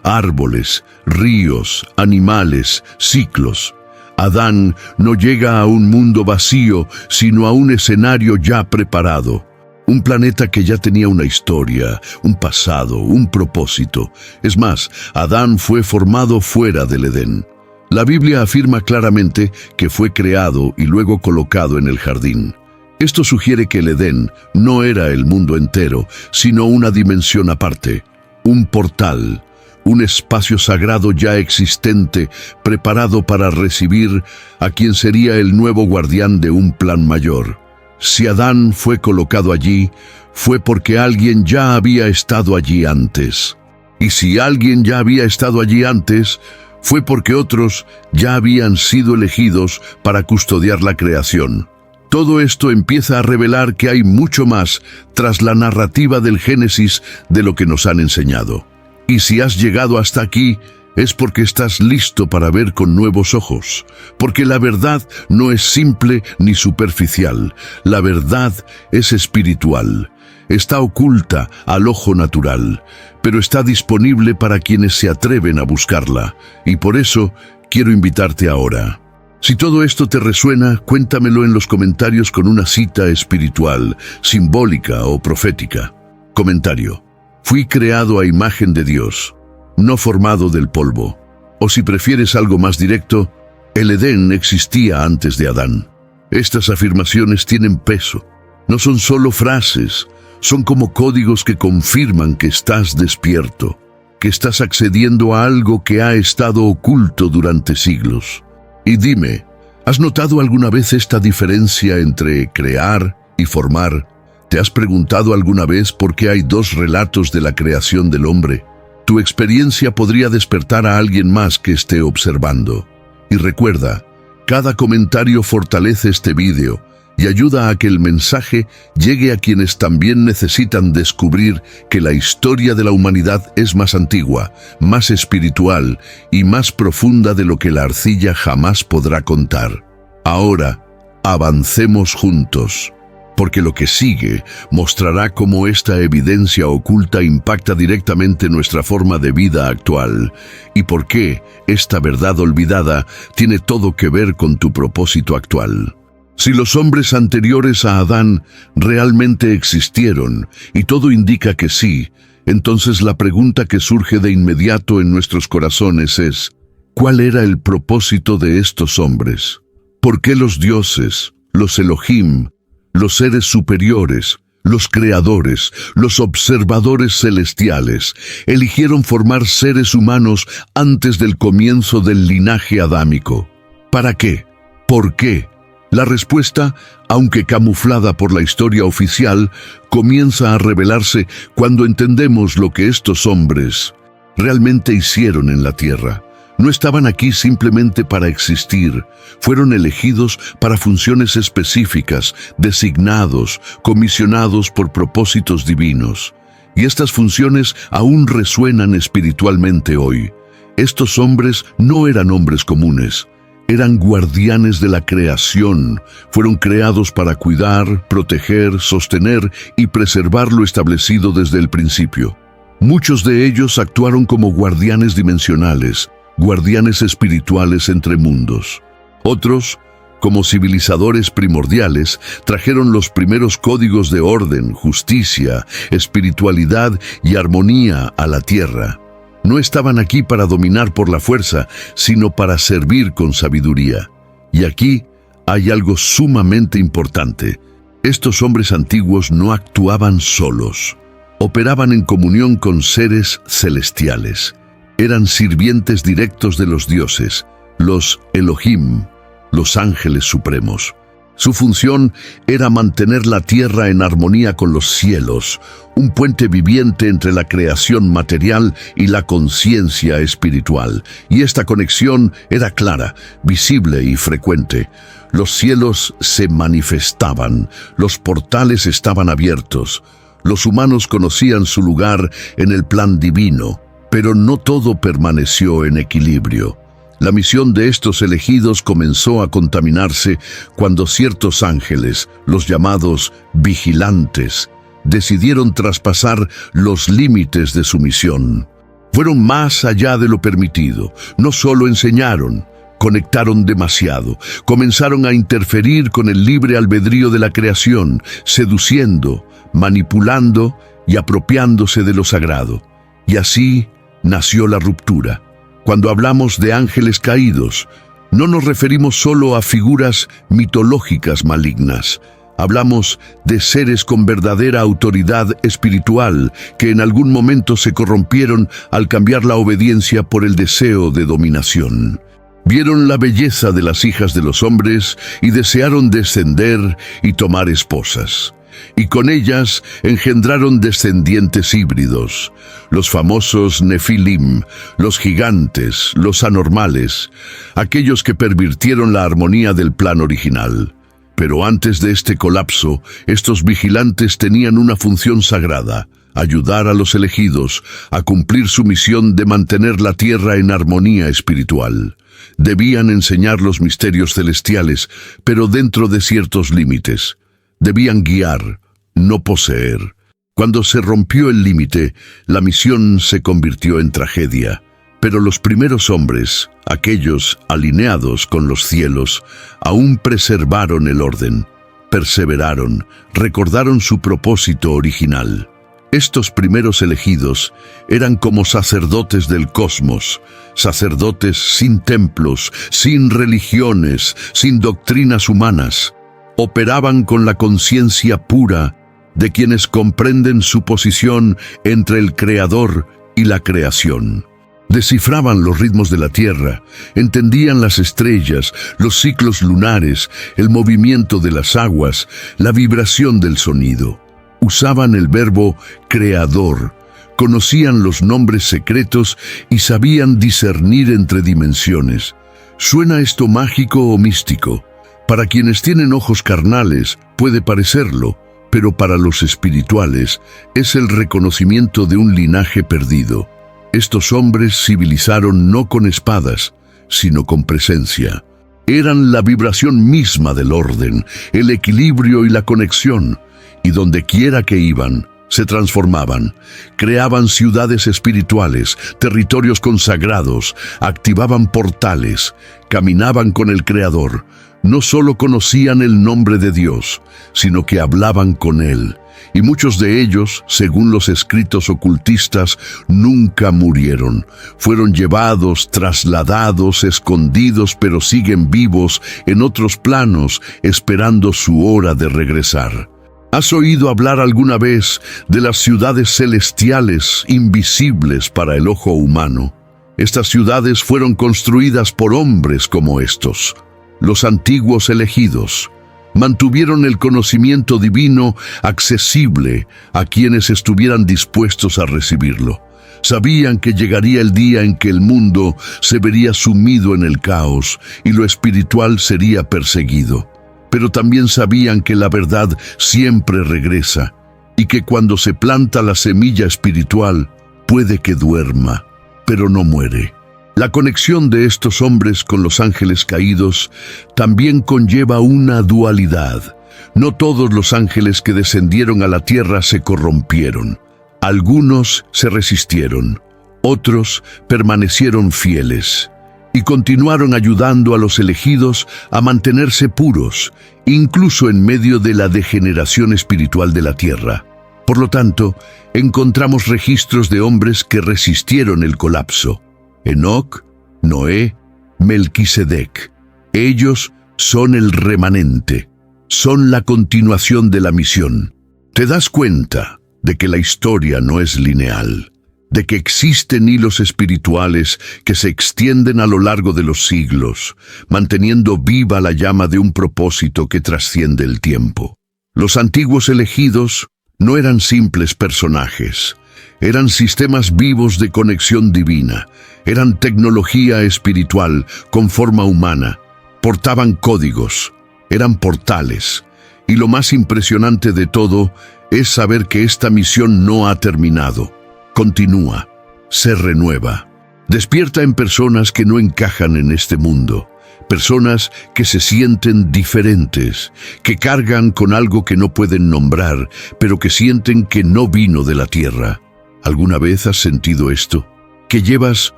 árboles, ríos, animales, ciclos. Adán no llega a un mundo vacío, sino a un escenario ya preparado. Un planeta que ya tenía una historia, un pasado, un propósito. Es más, Adán fue formado fuera del Edén. La Biblia afirma claramente que fue creado y luego colocado en el jardín. Esto sugiere que el Edén no era el mundo entero, sino una dimensión aparte, un portal, un espacio sagrado ya existente, preparado para recibir a quien sería el nuevo guardián de un plan mayor. Si Adán fue colocado allí, fue porque alguien ya había estado allí antes. Y si alguien ya había estado allí antes, fue porque otros ya habían sido elegidos para custodiar la creación. Todo esto empieza a revelar que hay mucho más tras la narrativa del Génesis de lo que nos han enseñado. Y si has llegado hasta aquí, es porque estás listo para ver con nuevos ojos, porque la verdad no es simple ni superficial, la verdad es espiritual. Está oculta al ojo natural, pero está disponible para quienes se atreven a buscarla, y por eso quiero invitarte ahora. Si todo esto te resuena, cuéntamelo en los comentarios con una cita espiritual, simbólica o profética. Comentario: fui creado a imagen de Dios, no formado del polvo. O si prefieres algo más directo, el Edén existía antes de Adán. Estas afirmaciones tienen peso. No son solo frases, son como códigos que confirman que estás despierto, que estás accediendo a algo que ha estado oculto durante siglos. Y dime, ¿has notado alguna vez esta diferencia entre crear y formar? ¿Te has preguntado alguna vez por qué hay dos relatos de la creación del hombre? Tu experiencia podría despertar a alguien más que esté observando. Y recuerda, cada comentario fortalece este vídeo y ayuda a que el mensaje llegue a quienes también necesitan descubrir que la historia de la humanidad es más antigua, más espiritual y más profunda de lo que la arcilla jamás podrá contar. Ahora, avancemos juntos, porque lo que sigue mostrará cómo esta evidencia oculta impacta directamente nuestra forma de vida actual y por qué esta verdad olvidada tiene todo que ver con tu propósito actual. Si los hombres anteriores a Adán realmente existieron, y todo indica que sí, entonces la pregunta que surge de inmediato en nuestros corazones es: ¿cuál era el propósito de estos hombres? ¿Por qué los dioses, los Elohim, los seres superiores, los creadores, los observadores celestiales, eligieron formar seres humanos antes del comienzo del linaje adámico? ¿Para qué? ¿Por qué? La respuesta, aunque camuflada por la historia oficial, comienza a revelarse cuando entendemos lo que estos hombres realmente hicieron en la tierra. No estaban aquí simplemente para existir, fueron elegidos para funciones específicas, designados, comisionados por propósitos divinos. Y estas funciones aún resuenan espiritualmente hoy. Estos hombres no eran hombres comunes. Eran guardianes de la creación, fueron creados para cuidar, proteger, sostener y preservar lo establecido desde el principio. Muchos de ellos actuaron como guardianes dimensionales, guardianes espirituales entre mundos. Otros, como civilizadores primordiales, trajeron los primeros códigos de orden, justicia, espiritualidad y armonía a la tierra. No estaban aquí para dominar por la fuerza, sino para servir con sabiduría. Y aquí hay algo sumamente importante. Estos hombres antiguos no actuaban solos. Operaban en comunión con seres celestiales. Eran sirvientes directos de los dioses, los Elohim, los ángeles supremos. Su función era mantener la tierra en armonía con los cielos, un puente viviente entre la creación material y la conciencia espiritual. Y esta conexión era clara, visible y frecuente. Los cielos se manifestaban, los portales estaban abiertos. Los humanos conocían su lugar en el plan divino, pero no todo permaneció en equilibrio. La misión de estos elegidos comenzó a contaminarse cuando ciertos ángeles, los llamados vigilantes, decidieron traspasar los límites de su misión. Fueron más allá de lo permitido. No solo enseñaron, conectaron demasiado. Comenzaron a interferir con el libre albedrío de la creación, seduciendo, manipulando y apropiándose de lo sagrado. Y así nació la ruptura. Cuando hablamos de ángeles caídos, no nos referimos solo a figuras mitológicas malignas. Hablamos de seres con verdadera autoridad espiritual que en algún momento se corrompieron al cambiar la obediencia por el deseo de dominación. Vieron la belleza de las hijas de los hombres y desearon descender y tomar esposas. Y con ellas engendraron descendientes híbridos, los famosos Nefilim, los gigantes, los anormales, aquellos que pervirtieron la armonía del plan original. Pero antes de este colapso, estos vigilantes tenían una función sagrada: ayudar a los elegidos a cumplir su misión de mantener la tierra en armonía espiritual. Debían enseñar los misterios celestiales, pero dentro de ciertos límites. Debían guiar, no poseer. Cuando se rompió el límite, la misión se convirtió en tragedia. Pero los primeros hombres, aquellos alineados con los cielos, aún preservaron el orden, perseveraron, recordaron su propósito original. Estos primeros elegidos eran como sacerdotes del cosmos, sacerdotes sin templos, sin religiones, sin doctrinas humanas. Operaban con la conciencia pura de quienes comprenden su posición entre el Creador y la creación. Descifraban los ritmos de la tierra, entendían las estrellas, los ciclos lunares, el movimiento de las aguas, la vibración del sonido. Usaban el verbo creador, conocían los nombres secretos y sabían discernir entre dimensiones. ¿Suena esto mágico o místico? Para quienes tienen ojos carnales puede parecerlo, pero para los espirituales es el reconocimiento de un linaje perdido. Estos hombres civilizaron no con espadas, sino con presencia. Eran la vibración misma del orden, el equilibrio y la conexión, y donde quiera que iban, se transformaban, creaban ciudades espirituales, territorios consagrados, activaban portales, caminaban con el Creador. No solo conocían el nombre de Dios, sino que hablaban con Él. Y muchos de ellos, según los escritos ocultistas, nunca murieron. Fueron llevados, trasladados, escondidos, pero siguen vivos en otros planos, esperando su hora de regresar. ¿Has oído hablar alguna vez de las ciudades celestiales invisibles para el ojo humano? Estas ciudades fueron construidas por hombres como estos. Los antiguos elegidos mantuvieron el conocimiento divino accesible a quienes estuvieran dispuestos a recibirlo. Sabían que llegaría el día en que el mundo se vería sumido en el caos y lo espiritual sería perseguido. Pero también sabían que la verdad siempre regresa y que cuando se planta la semilla espiritual puede que duerma, pero no muere. La conexión de estos hombres con los ángeles caídos también conlleva una dualidad. No todos los ángeles que descendieron a la tierra se corrompieron. Algunos se resistieron, otros permanecieron fieles y continuaron ayudando a los elegidos a mantenerse puros, incluso en medio de la degeneración espiritual de la tierra. Por lo tanto, encontramos registros de hombres que resistieron el colapso. Enoc, Noé, Melquisedec. Ellos son el remanente, son la continuación de la misión. ¿Te das cuenta de que la historia no es lineal? de que existen hilos espirituales que se extienden a lo largo de los siglos, manteniendo viva la llama de un propósito que trasciende el tiempo. Los antiguos elegidos no eran simples personajes, eran sistemas vivos de conexión divina, eran tecnología espiritual con forma humana, portaban códigos, eran portales, y lo más impresionante de todo es saber que esta misión no ha terminado. Continúa, se renueva, despierta en personas que no encajan en este mundo, personas que se sienten diferentes, que cargan con algo que no pueden nombrar, pero que sienten que no vino de la tierra. ¿Alguna vez has sentido esto? Que llevas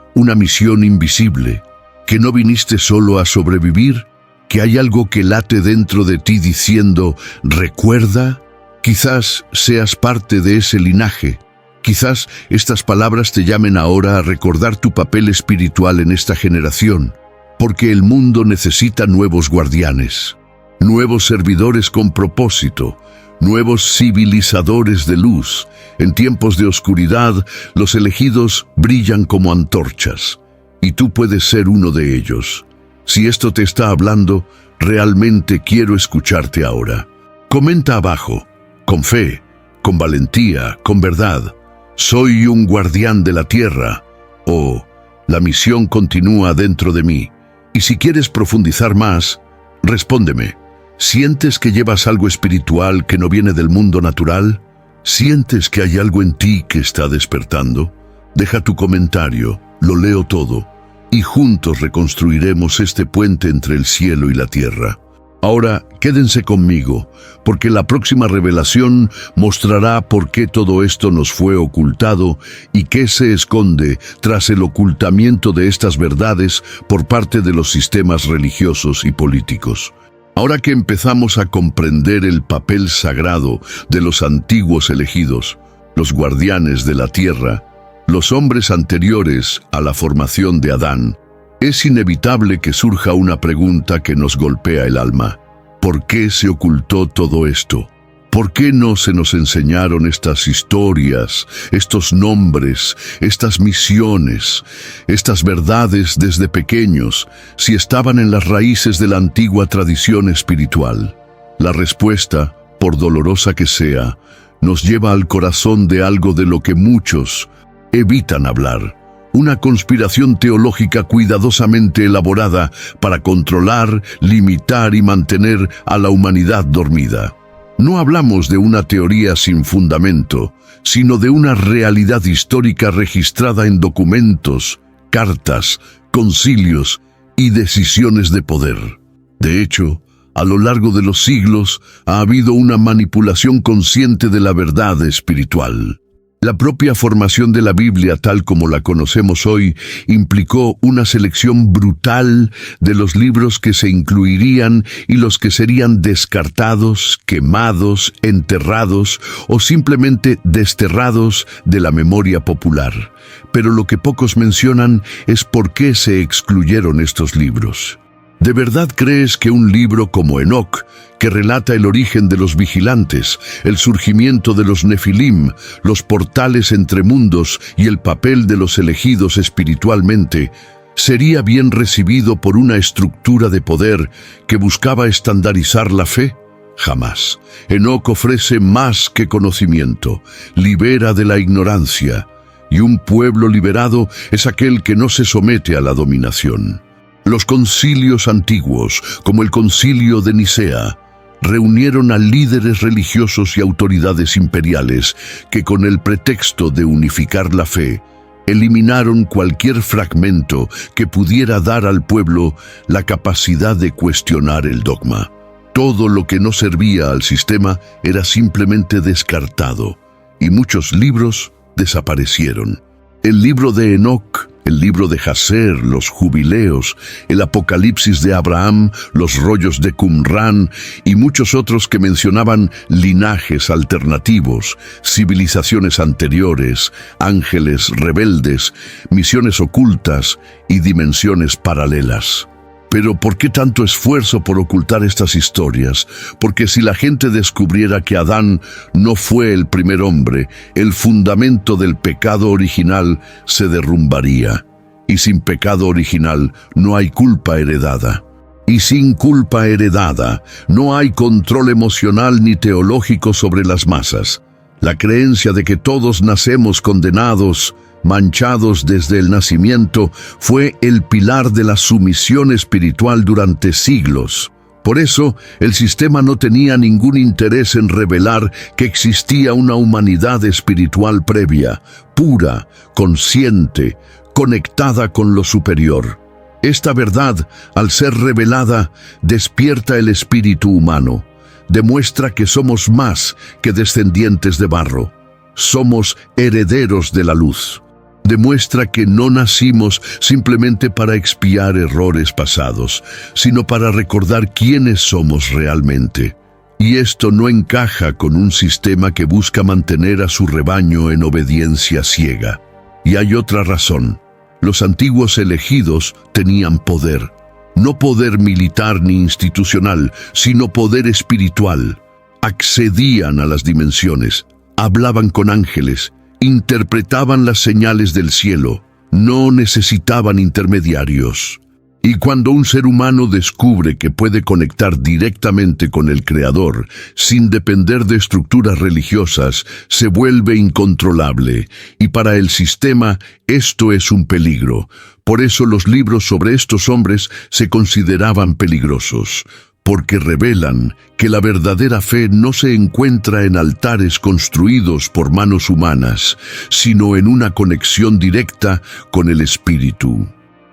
una misión invisible, que no viniste solo a sobrevivir, que hay algo que late dentro de ti diciendo, «¿Recuerda?» Quizás seas parte de ese linaje. Quizás estas palabras te llamen ahora a recordar tu papel espiritual en esta generación, porque el mundo necesita nuevos guardianes, nuevos servidores con propósito, nuevos civilizadores de luz. En tiempos de oscuridad, los elegidos brillan como antorchas, y tú puedes ser uno de ellos. Si esto te está hablando, realmente quiero escucharte ahora. Comenta abajo, con fe, con valentía, con verdad. Soy un guardián de la tierra, o la misión continúa dentro de mí. Y si quieres profundizar más, respóndeme. ¿Sientes que llevas algo espiritual que no viene del mundo natural? ¿Sientes que hay algo en ti que está despertando? Deja tu comentario, lo leo todo, y juntos reconstruiremos este puente entre el cielo y la tierra. Ahora, quédense conmigo, porque la próxima revelación mostrará por qué todo esto nos fue ocultado y qué se esconde tras el ocultamiento de estas verdades por parte de los sistemas religiosos y políticos. Ahora que empezamos a comprender el papel sagrado de los antiguos elegidos, los guardianes de la tierra, los hombres anteriores a la formación de Adán, es inevitable que surja una pregunta que nos golpea el alma. ¿Por qué se ocultó todo esto? ¿Por qué no se nos enseñaron estas historias, estos nombres, estas misiones, estas verdades desde pequeños, si estaban en las raíces de la antigua tradición espiritual? La respuesta, por dolorosa que sea, nos lleva al corazón de algo de lo que muchos evitan hablar. Una conspiración teológica cuidadosamente elaborada para controlar, limitar y mantener a la humanidad dormida. No hablamos de una teoría sin fundamento, sino de una realidad histórica registrada en documentos, cartas, concilios y decisiones de poder. De hecho, a lo largo de los siglos ha habido una manipulación consciente de la verdad espiritual. La propia formación de la Biblia, tal como la conocemos hoy, implicó una selección brutal de los libros que se incluirían y los que serían descartados, quemados, enterrados o simplemente desterrados de la memoria popular. Pero lo que pocos mencionan es por qué se excluyeron estos libros. ¿De verdad crees que un libro como Enoc, que relata el origen de los vigilantes, el surgimiento de los Nefilim, los portales entre mundos y el papel de los elegidos espiritualmente, sería bien recibido por una estructura de poder que buscaba estandarizar la fe? Jamás. Enoc ofrece más que conocimiento, libera de la ignorancia, y un pueblo liberado es aquel que no se somete a la dominación. Los concilios antiguos, como el concilio de Nicea, reunieron a líderes religiosos y autoridades imperiales que, con el pretexto de unificar la fe, eliminaron cualquier fragmento que pudiera dar al pueblo la capacidad de cuestionar el dogma. Todo lo que no servía al sistema era simplemente descartado, y muchos libros desaparecieron. El libro de Enoc, el libro de Jaser, los jubileos, el Apocalipsis de Abraham, los rollos de Qumran y muchos otros que mencionaban linajes alternativos, civilizaciones anteriores, ángeles rebeldes, misiones ocultas y dimensiones paralelas. Pero ¿por qué tanto esfuerzo por ocultar estas historias? Porque si la gente descubriera que Adán no fue el primer hombre, el fundamento del pecado original se derrumbaría. Y sin pecado original no hay culpa heredada. Y sin culpa heredada no hay control emocional ni teológico sobre las masas. La creencia de que todos nacemos condenados, manchados desde el nacimiento, fue el pilar de la sumisión espiritual durante siglos. Por eso, el sistema no tenía ningún interés en revelar que existía una humanidad espiritual previa, pura, consciente, conectada con lo superior. Esta verdad, al ser revelada, despierta el espíritu humano. Demuestra que somos más que descendientes de barro. Somos herederos de la luz. Demuestra que no nacimos simplemente para expiar errores pasados, sino para recordar quiénes somos realmente. Y esto no encaja con un sistema que busca mantener a su rebaño en obediencia ciega. Y hay otra razón. Los antiguos elegidos tenían poder. No poder militar ni institucional, sino poder espiritual. Accedían a las dimensiones, hablaban con ángeles, interpretaban las señales del cielo, no necesitaban intermediarios. Y cuando un ser humano descubre que puede conectar directamente con el Creador, sin depender de estructuras religiosas, se vuelve incontrolable. Y para el sistema, esto es un peligro. Por eso los libros sobre estos hombres se consideraban peligrosos, porque revelan que la verdadera fe no se encuentra en altares construidos por manos humanas, sino en una conexión directa con el Espíritu.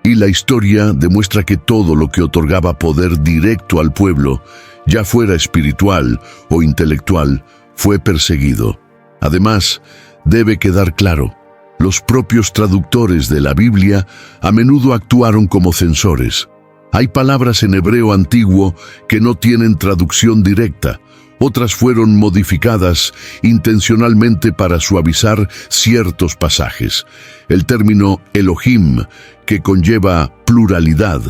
Y la historia demuestra que todo lo que otorgaba poder directo al pueblo, ya fuera espiritual o intelectual, fue perseguido. Además, debe quedar claro, los propios traductores de la Biblia a menudo actuaron como censores. Hay palabras en hebreo antiguo que no tienen traducción directa. Otras fueron modificadas intencionalmente para suavizar ciertos pasajes. El término Elohim, que conlleva pluralidad,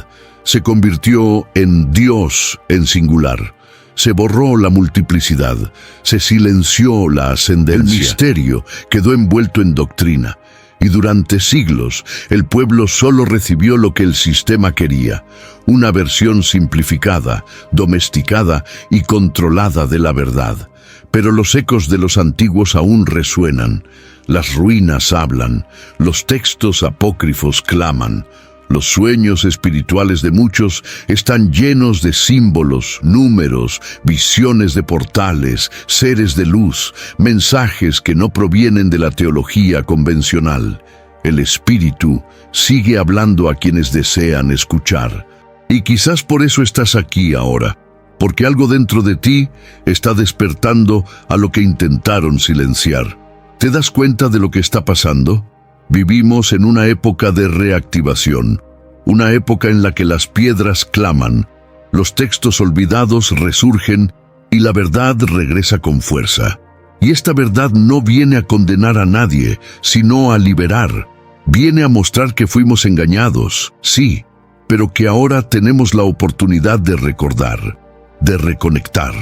se convirtió en Dios en singular. Se borró la multiplicidad, se silenció la ascendencia. El misterio quedó envuelto en doctrina. Y durante siglos, el pueblo solo recibió lo que el sistema quería, una versión simplificada, domesticada y controlada de la verdad. Pero los ecos de los antiguos aún resuenan, las ruinas hablan, los textos apócrifos claman. Los sueños espirituales de muchos están llenos de símbolos, números, visiones de portales, seres de luz, mensajes que no provienen de la teología convencional. El Espíritu sigue hablando a quienes desean escuchar. Y quizás por eso estás aquí ahora, porque algo dentro de ti está despertando a lo que intentaron silenciar. ¿Te das cuenta de lo que está pasando? Vivimos en una época de reactivación, una época en la que las piedras claman, los textos olvidados resurgen y la verdad regresa con fuerza. Y esta verdad no viene a condenar a nadie, sino a liberar. Viene a mostrar que fuimos engañados, sí, pero que ahora tenemos la oportunidad de recordar, de reconectar,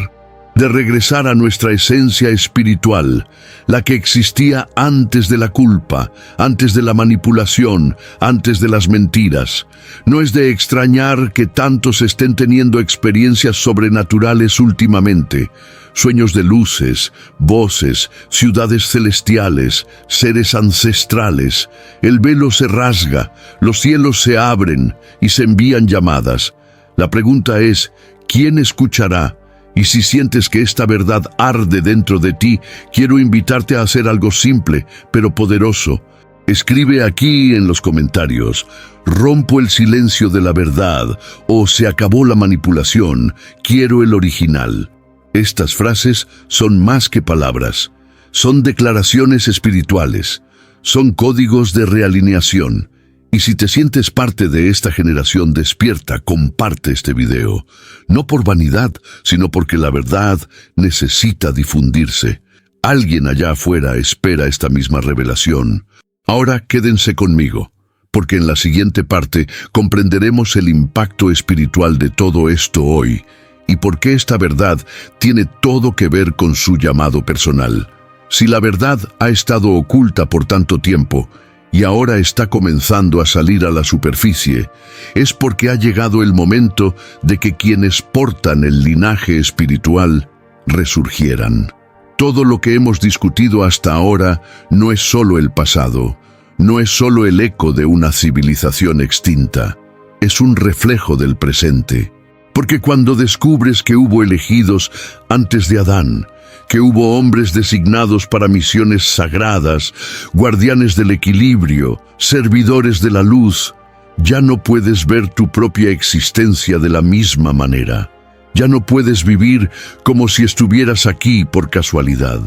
de regresar a nuestra esencia espiritual, la que existía antes de la culpa, antes de la manipulación, antes de las mentiras. No es de extrañar que tantos estén teniendo experiencias sobrenaturales últimamente, sueños de luces, voces, ciudades celestiales, seres ancestrales. El velo se rasga, los cielos se abren y se envían llamadas. La pregunta es, ¿quién escuchará? Y si sientes que esta verdad arde dentro de ti, quiero invitarte a hacer algo simple, pero poderoso. Escribe aquí en los comentarios, rompo el silencio de la verdad, o se acabó la manipulación, quiero el original. Estas frases son más que palabras, son declaraciones espirituales, son códigos de realineación. Y si te sientes parte de esta generación despierta, comparte este video. No por vanidad, sino porque la verdad necesita difundirse. Alguien allá afuera espera esta misma revelación. Ahora quédense conmigo. porque en la siguiente parte comprenderemos el impacto espiritual de todo esto hoy y por qué esta verdad tiene todo que ver con su llamado personal. Si la verdad ha estado oculta por tanto tiempo y ahora está comenzando a salir a la superficie, es porque ha llegado el momento de que quienes portan el linaje espiritual resurgieran. Todo lo que hemos discutido hasta ahora no es solo el pasado, no es solo el eco de una civilización extinta, es un reflejo del presente. Porque cuando descubres que hubo elegidos antes de Adán, que hubo hombres designados para misiones sagradas, guardianes del equilibrio, servidores de la luz, ya no puedes ver tu propia existencia de la misma manera. Ya no puedes vivir como si estuvieras aquí por casualidad.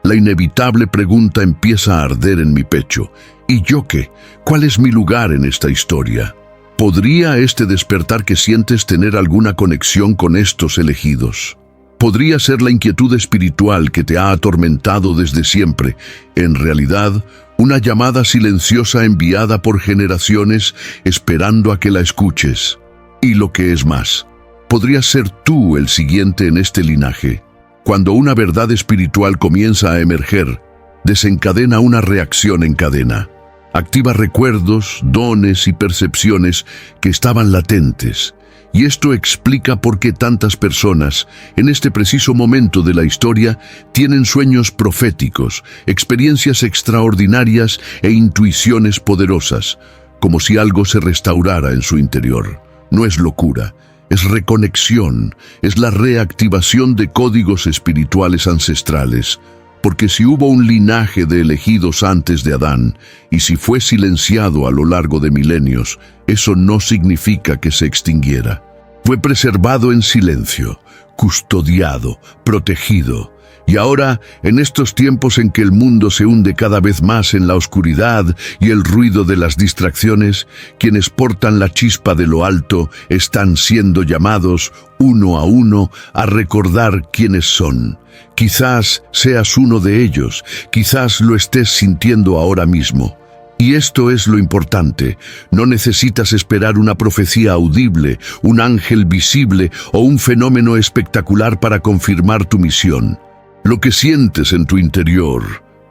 La inevitable pregunta empieza a arder en mi pecho. ¿Y yo qué? ¿Cuál es mi lugar en esta historia? ¿Podría este despertar que sientes tener alguna conexión con estos elegidos? ¿Podría ser la inquietud espiritual que te ha atormentado desde siempre, en realidad, una llamada silenciosa enviada por generaciones esperando a que la escuches? Y lo que es más, podrías ser tú el siguiente en este linaje. Cuando una verdad espiritual comienza a emerger, desencadena una reacción en cadena. Activa recuerdos, dones y percepciones que estaban latentes. Y esto explica por qué tantas personas, en este preciso momento de la historia, tienen sueños proféticos, experiencias extraordinarias e intuiciones poderosas, como si algo se restaurara en su interior. No es locura, es reconexión, es la reactivación de códigos espirituales ancestrales. Porque si hubo un linaje de elegidos antes de Adán, y si fue silenciado a lo largo de milenios, eso no significa que se extinguiera. Fue preservado en silencio, custodiado, protegido. Y ahora, en estos tiempos en que el mundo se hunde cada vez más en la oscuridad y el ruido de las distracciones, quienes portan la chispa de lo alto están siendo llamados, uno a uno, a recordar quiénes son. Quizás seas uno de ellos, quizás lo estés sintiendo ahora mismo. Y esto es lo importante, no necesitas esperar una profecía audible, un ángel visible o un fenómeno espectacular para confirmar tu misión. Lo que sientes en tu interior,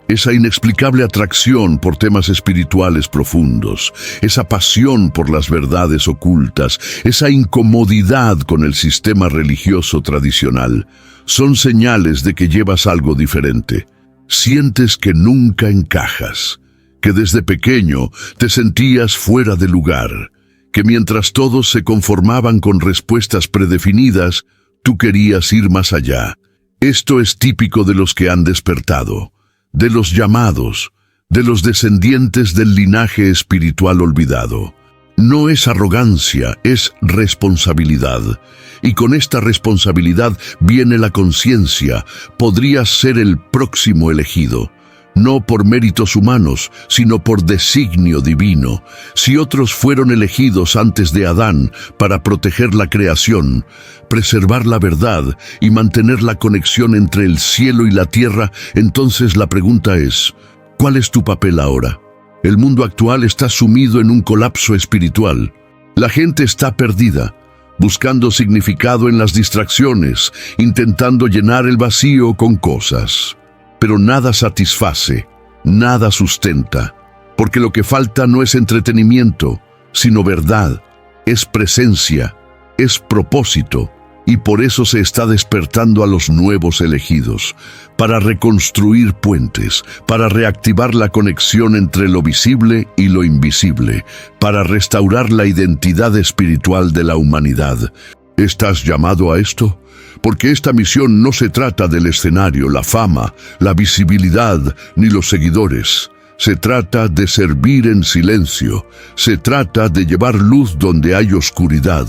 esa inexplicable atracción por temas espirituales profundos, esa pasión por las verdades ocultas, esa incomodidad con el sistema religioso tradicional, son señales de que llevas algo diferente. Sientes que nunca encajas, que desde pequeño te sentías fuera de lugar, que mientras todos se conformaban con respuestas predefinidas, tú querías ir más allá. Esto es típico de los que han despertado, de los llamados, de los descendientes del linaje espiritual olvidado. No es arrogancia, es responsabilidad. Y con esta responsabilidad viene la conciencia. Podrías ser el próximo elegido. No por méritos humanos, sino por designio divino. Si otros fueron elegidos antes de Adán para proteger la creación, preservar la verdad y mantener la conexión entre el cielo y la tierra, entonces la pregunta es, ¿cuál es tu papel ahora? El mundo actual está sumido en un colapso espiritual. La gente está perdida, buscando significado en las distracciones, intentando llenar el vacío con cosas. Pero nada satisface, nada sustenta, porque lo que falta no es entretenimiento, sino verdad, es presencia, es propósito, y por eso se está despertando a los nuevos elegidos, para reconstruir puentes, para reactivar la conexión entre lo visible y lo invisible, para restaurar la identidad espiritual de la humanidad. ¿Estás llamado a esto? Porque esta misión no se trata del escenario, la fama, la visibilidad, ni los seguidores. Se trata de servir en silencio. Se trata de llevar luz donde hay oscuridad.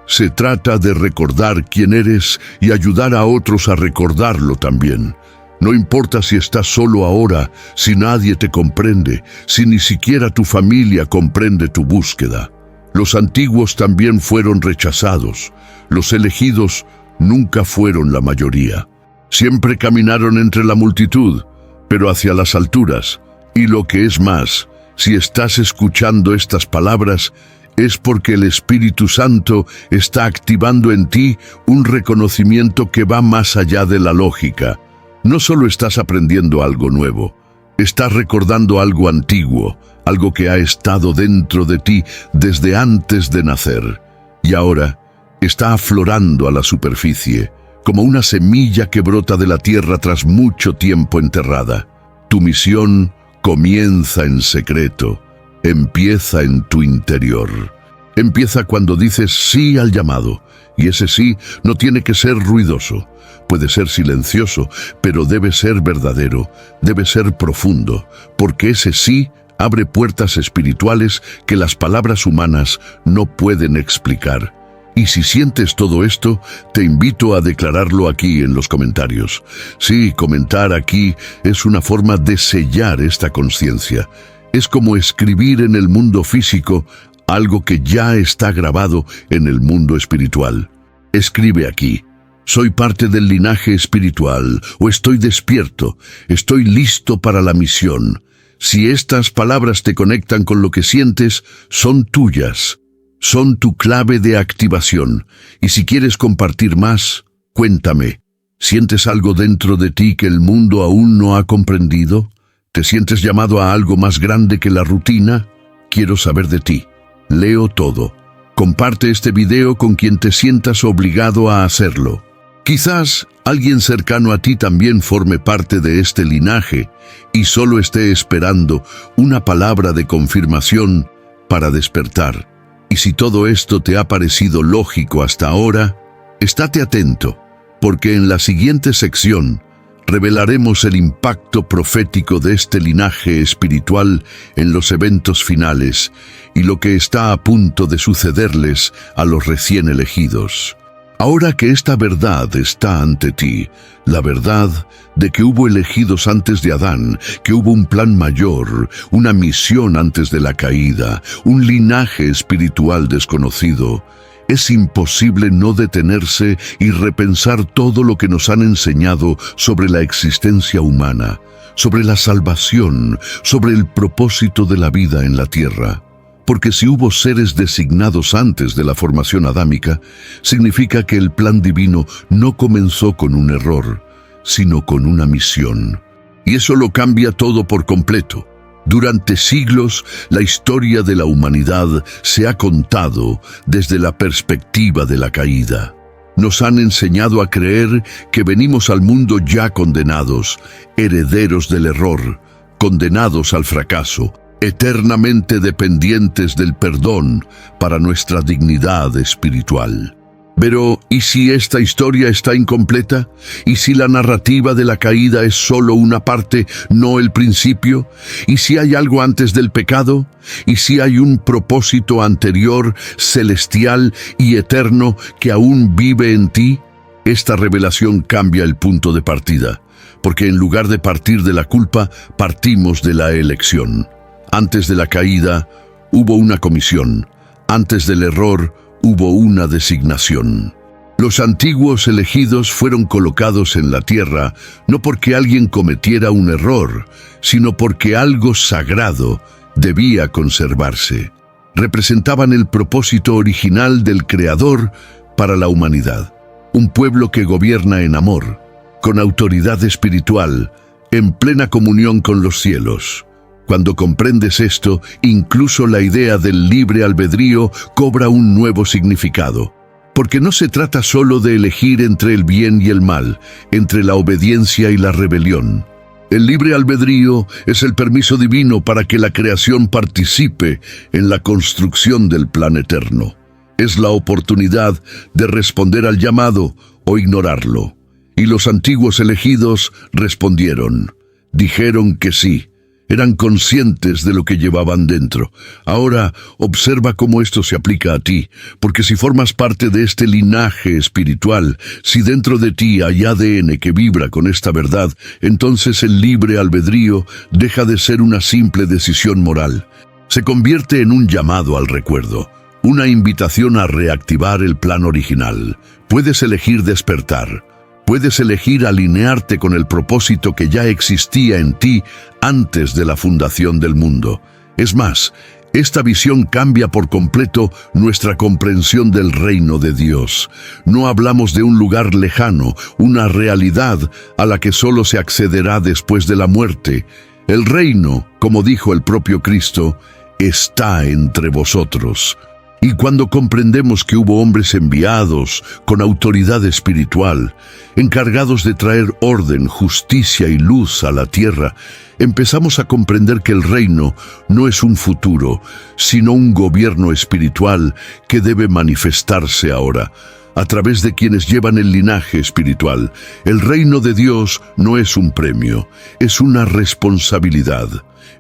Se trata de recordar quién eres y ayudar a otros a recordarlo también. No importa si estás solo ahora, si nadie te comprende, si ni siquiera tu familia comprende tu búsqueda. Los antiguos también fueron rechazados. Los elegidos nunca fueron la mayoría. Siempre caminaron entre la multitud, pero hacia las alturas. Y lo que es más, Si estás escuchando estas palabras, es porque el Espíritu Santo está activando en ti un reconocimiento que va más allá de la lógica. No solo estás aprendiendo algo nuevo, estás recordando algo antiguo, algo que ha estado dentro de ti desde antes de nacer, y ahora está aflorando a la superficie, como una semilla que brota de la tierra tras mucho tiempo enterrada. Tu misión comienza en secreto, empieza en tu interior. Empieza cuando dices sí al llamado, y ese sí no tiene que ser ruidoso. Puede ser silencioso, pero debe ser verdadero, debe ser profundo, porque ese sí abre puertas espirituales que las palabras humanas no pueden explicar. Y si sientes todo esto, te invito a declararlo aquí en los comentarios. Sí, comentar aquí es una forma de sellar esta conciencia. Es como escribir en el mundo físico algo que ya está grabado en el mundo espiritual. Escribe aquí: soy parte del linaje espiritual, o estoy despierto, estoy listo para la misión. Si estas palabras te conectan con lo que sientes, son tuyas. Son tu clave de activación. Y si quieres compartir más, cuéntame. ¿Sientes algo dentro de ti que el mundo aún no ha comprendido? ¿Te sientes llamado a algo más grande que la rutina? Quiero saber de ti. Leo todo. Comparte este video con quien te sientas obligado a hacerlo. Quizás alguien cercano a ti también forme parte de este linaje y solo esté esperando una palabra de confirmación para despertar. Y si todo esto te ha parecido lógico hasta ahora, estate atento, porque en la siguiente sección revelaremos el impacto profético de este linaje espiritual en los eventos finales y lo que está a punto de sucederles a los recién elegidos. Ahora que esta verdad está ante ti, la verdad de que hubo elegidos antes de Adán, que hubo un plan mayor, una misión antes de la caída, un linaje espiritual desconocido, es imposible no detenerse y repensar todo lo que nos han enseñado sobre la existencia humana, sobre la salvación, sobre el propósito de la vida en la tierra. Porque si hubo seres designados antes de la formación adámica, significa que el plan divino no comenzó con un error, sino con una misión. Y eso lo cambia todo por completo. Durante siglos, la historia de la humanidad se ha contado desde la perspectiva de la caída. Nos han enseñado a creer que venimos al mundo ya condenados, herederos del error, condenados al fracaso, eternamente dependientes del perdón para nuestra dignidad espiritual. Pero, ¿y si esta historia está incompleta? ¿Y si la narrativa de la caída es solo una parte, no el principio? ¿Y si hay algo antes del pecado? ¿Y si hay un propósito anterior, celestial y eterno que aún vive en ti? Esta revelación cambia el punto de partida, porque en lugar de partir de la culpa, partimos de la elección. Antes de la caída, hubo una comisión. Antes del error, hubo una designación. Los antiguos elegidos fueron colocados en la tierra no porque alguien cometiera un error, sino porque algo sagrado debía conservarse. Representaban el propósito original del Creador para la humanidad. Un pueblo que gobierna en amor, con autoridad espiritual, en plena comunión con los cielos. Cuando comprendes esto, incluso la idea del libre albedrío cobra un nuevo significado. Porque no se trata solo de elegir entre el bien y el mal, entre la obediencia y la rebelión. El libre albedrío es el permiso divino para que la creación participe en la construcción del plan eterno. Es la oportunidad de responder al llamado o ignorarlo. Y los antiguos elegidos respondieron. Dijeron que sí. Eran conscientes de lo que llevaban dentro. Ahora, observa cómo esto se aplica a ti, porque si formas parte de este linaje espiritual, si dentro de ti hay ADN que vibra con esta verdad, entonces el libre albedrío deja de ser una simple decisión moral. Se convierte en un llamado al recuerdo, una invitación a reactivar el plan original. Puedes elegir despertar. Puedes elegir alinearte con el propósito que ya existía en ti antes de la fundación del mundo. Es más, esta visión cambia por completo nuestra comprensión del reino de Dios. No hablamos de un lugar lejano, una realidad a la que solo se accederá después de la muerte. El reino, como dijo el propio Cristo, está entre vosotros. Y cuando comprendemos que hubo hombres enviados con autoridad espiritual, encargados de traer orden, justicia y luz a la tierra, empezamos a comprender que el reino no es un futuro, sino un gobierno espiritual que debe manifestarse ahora, a través de quienes llevan el linaje espiritual. El reino de Dios no es un premio, es una responsabilidad.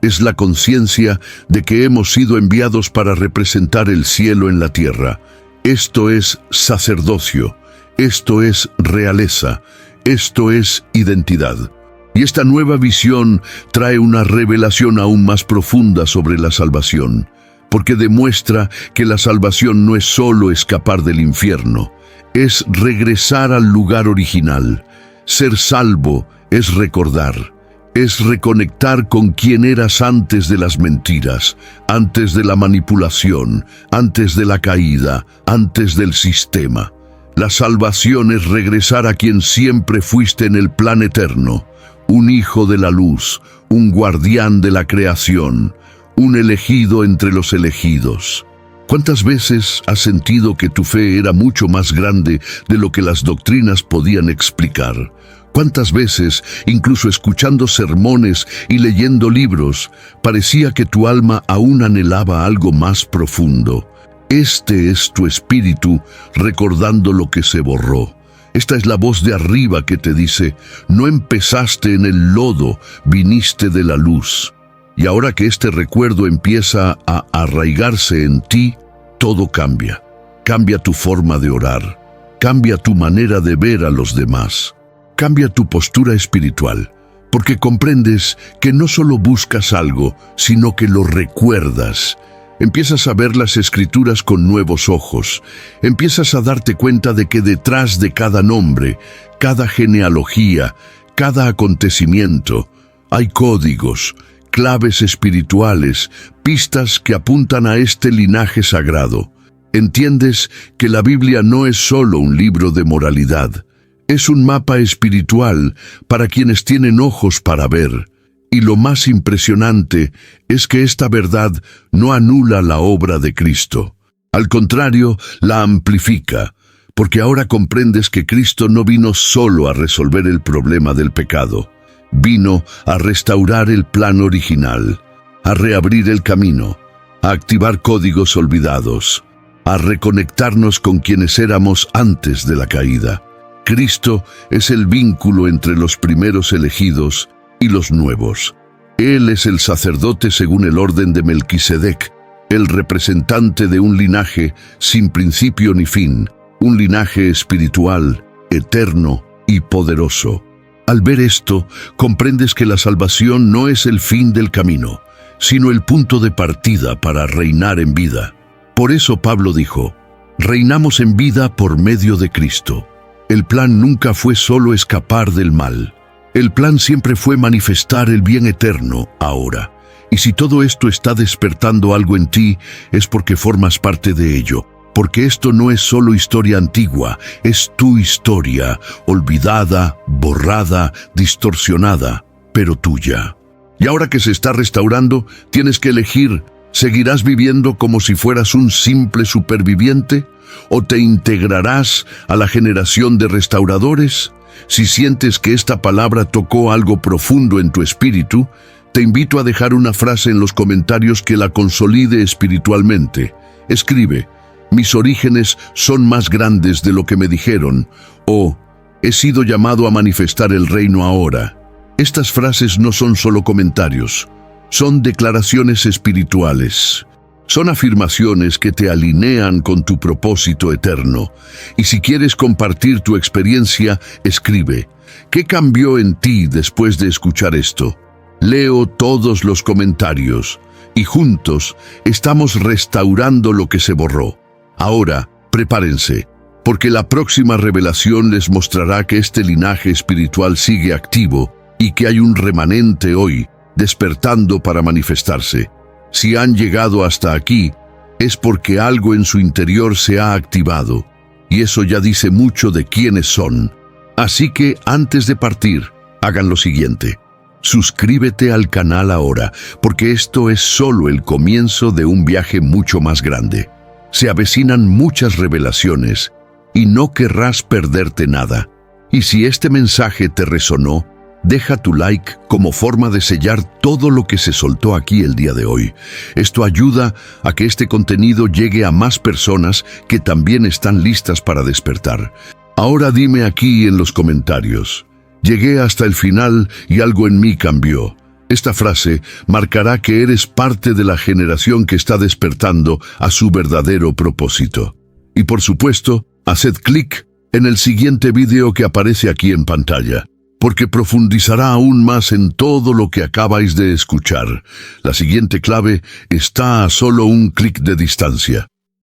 Es la conciencia de que hemos sido enviados para representar el cielo en la tierra. Esto es sacerdocio, esto es realeza, esto es identidad. Y esta nueva visión trae una revelación aún más profunda sobre la salvación, porque demuestra que la salvación no es solo escapar del infierno, es regresar al lugar original. Ser salvo es recordar. Es reconectar con quien eras antes de las mentiras, antes de la manipulación, antes de la caída, antes del sistema. La salvación es regresar a quien siempre fuiste en el plan eterno, un hijo de la luz, un guardián de la creación, un elegido entre los elegidos. ¿Cuántas veces has sentido que tu fe era mucho más grande de lo que las doctrinas podían explicar? ¿Cuántas veces, incluso escuchando sermones y leyendo libros, parecía que tu alma aún anhelaba algo más profundo? Este es tu espíritu recordando lo que se borró. Esta es la voz de arriba que te dice, no empezaste en el lodo, viniste de la luz. Y ahora que este recuerdo empieza a arraigarse en ti, todo cambia. Cambia tu forma de orar, cambia tu manera de ver a los demás. Cambia tu postura espiritual, porque comprendes que no solo buscas algo, sino que lo recuerdas. Empiezas a ver las Escrituras con nuevos ojos. Empiezas a darte cuenta de que detrás de cada nombre, cada genealogía, cada acontecimiento, hay códigos, claves espirituales, pistas que apuntan a este linaje sagrado. Entiendes que la Biblia no es solo un libro de moralidad. Es un mapa espiritual para quienes tienen ojos para ver. Y lo más impresionante es que esta verdad no anula la obra de Cristo. Al contrario, la amplifica, porque ahora comprendes que Cristo no vino solo a resolver el problema del pecado. Vino a restaurar el plan original, a reabrir el camino, a activar códigos olvidados, a reconectarnos con quienes éramos antes de la caída. Cristo es el vínculo entre los primeros elegidos y los nuevos. Él es el sacerdote según el orden de Melquisedec, el representante de un linaje sin principio ni fin, un linaje espiritual, eterno y poderoso. Al ver esto, comprendes que la salvación no es el fin del camino, sino el punto de partida para reinar en vida. Por eso Pablo dijo, reinamos en vida por medio de Cristo. El plan nunca fue solo escapar del mal. El plan siempre fue manifestar el bien eterno ahora. Y si todo esto está despertando algo en ti, es porque formas parte de ello. Porque esto no es solo historia antigua, es tu historia, olvidada, borrada, distorsionada, pero tuya. Y ahora que se está restaurando, tienes que elegir, ¿seguirás viviendo como si fueras un simple superviviente? ¿O te integrarás a la generación de restauradores? Si sientes que esta palabra tocó algo profundo en tu espíritu, te invito a dejar una frase en los comentarios que la consolide espiritualmente. Escribe, mis orígenes son más grandes de lo que me dijeron, o he sido llamado a manifestar el reino ahora. Estas frases no son solo comentarios, son declaraciones espirituales. Son afirmaciones que te alinean con tu propósito eterno. Y si quieres compartir tu experiencia, escribe, ¿qué cambió en ti después de escuchar esto? Leo todos los comentarios y juntos estamos restaurando lo que se borró. Ahora, prepárense, porque la próxima revelación les mostrará que este linaje espiritual sigue activo y que hay un remanente hoy, despertando para manifestarse. Si han llegado hasta aquí, es porque algo en su interior se ha activado, y eso ya dice mucho de quiénes son. Así que antes de partir, hagan lo siguiente. Suscríbete al canal ahora, porque esto es solo el comienzo de un viaje mucho más grande. Se avecinan muchas revelaciones, y no querrás perderte nada. Y si este mensaje te resonó, deja tu like como forma de sellar todo lo que se soltó aquí el día de hoy. Esto ayuda a que este contenido llegue a más personas que también están listas para despertar. Ahora dime aquí en los comentarios: llegué hasta el final y algo en mí cambió. Esta frase marcará que eres parte de la generación que está despertando a su verdadero propósito. Y por supuesto, haced clic en el siguiente video que aparece aquí en pantalla, porque profundizará aún más en todo lo que acabáis de escuchar. La siguiente clave está a solo un clic de distancia.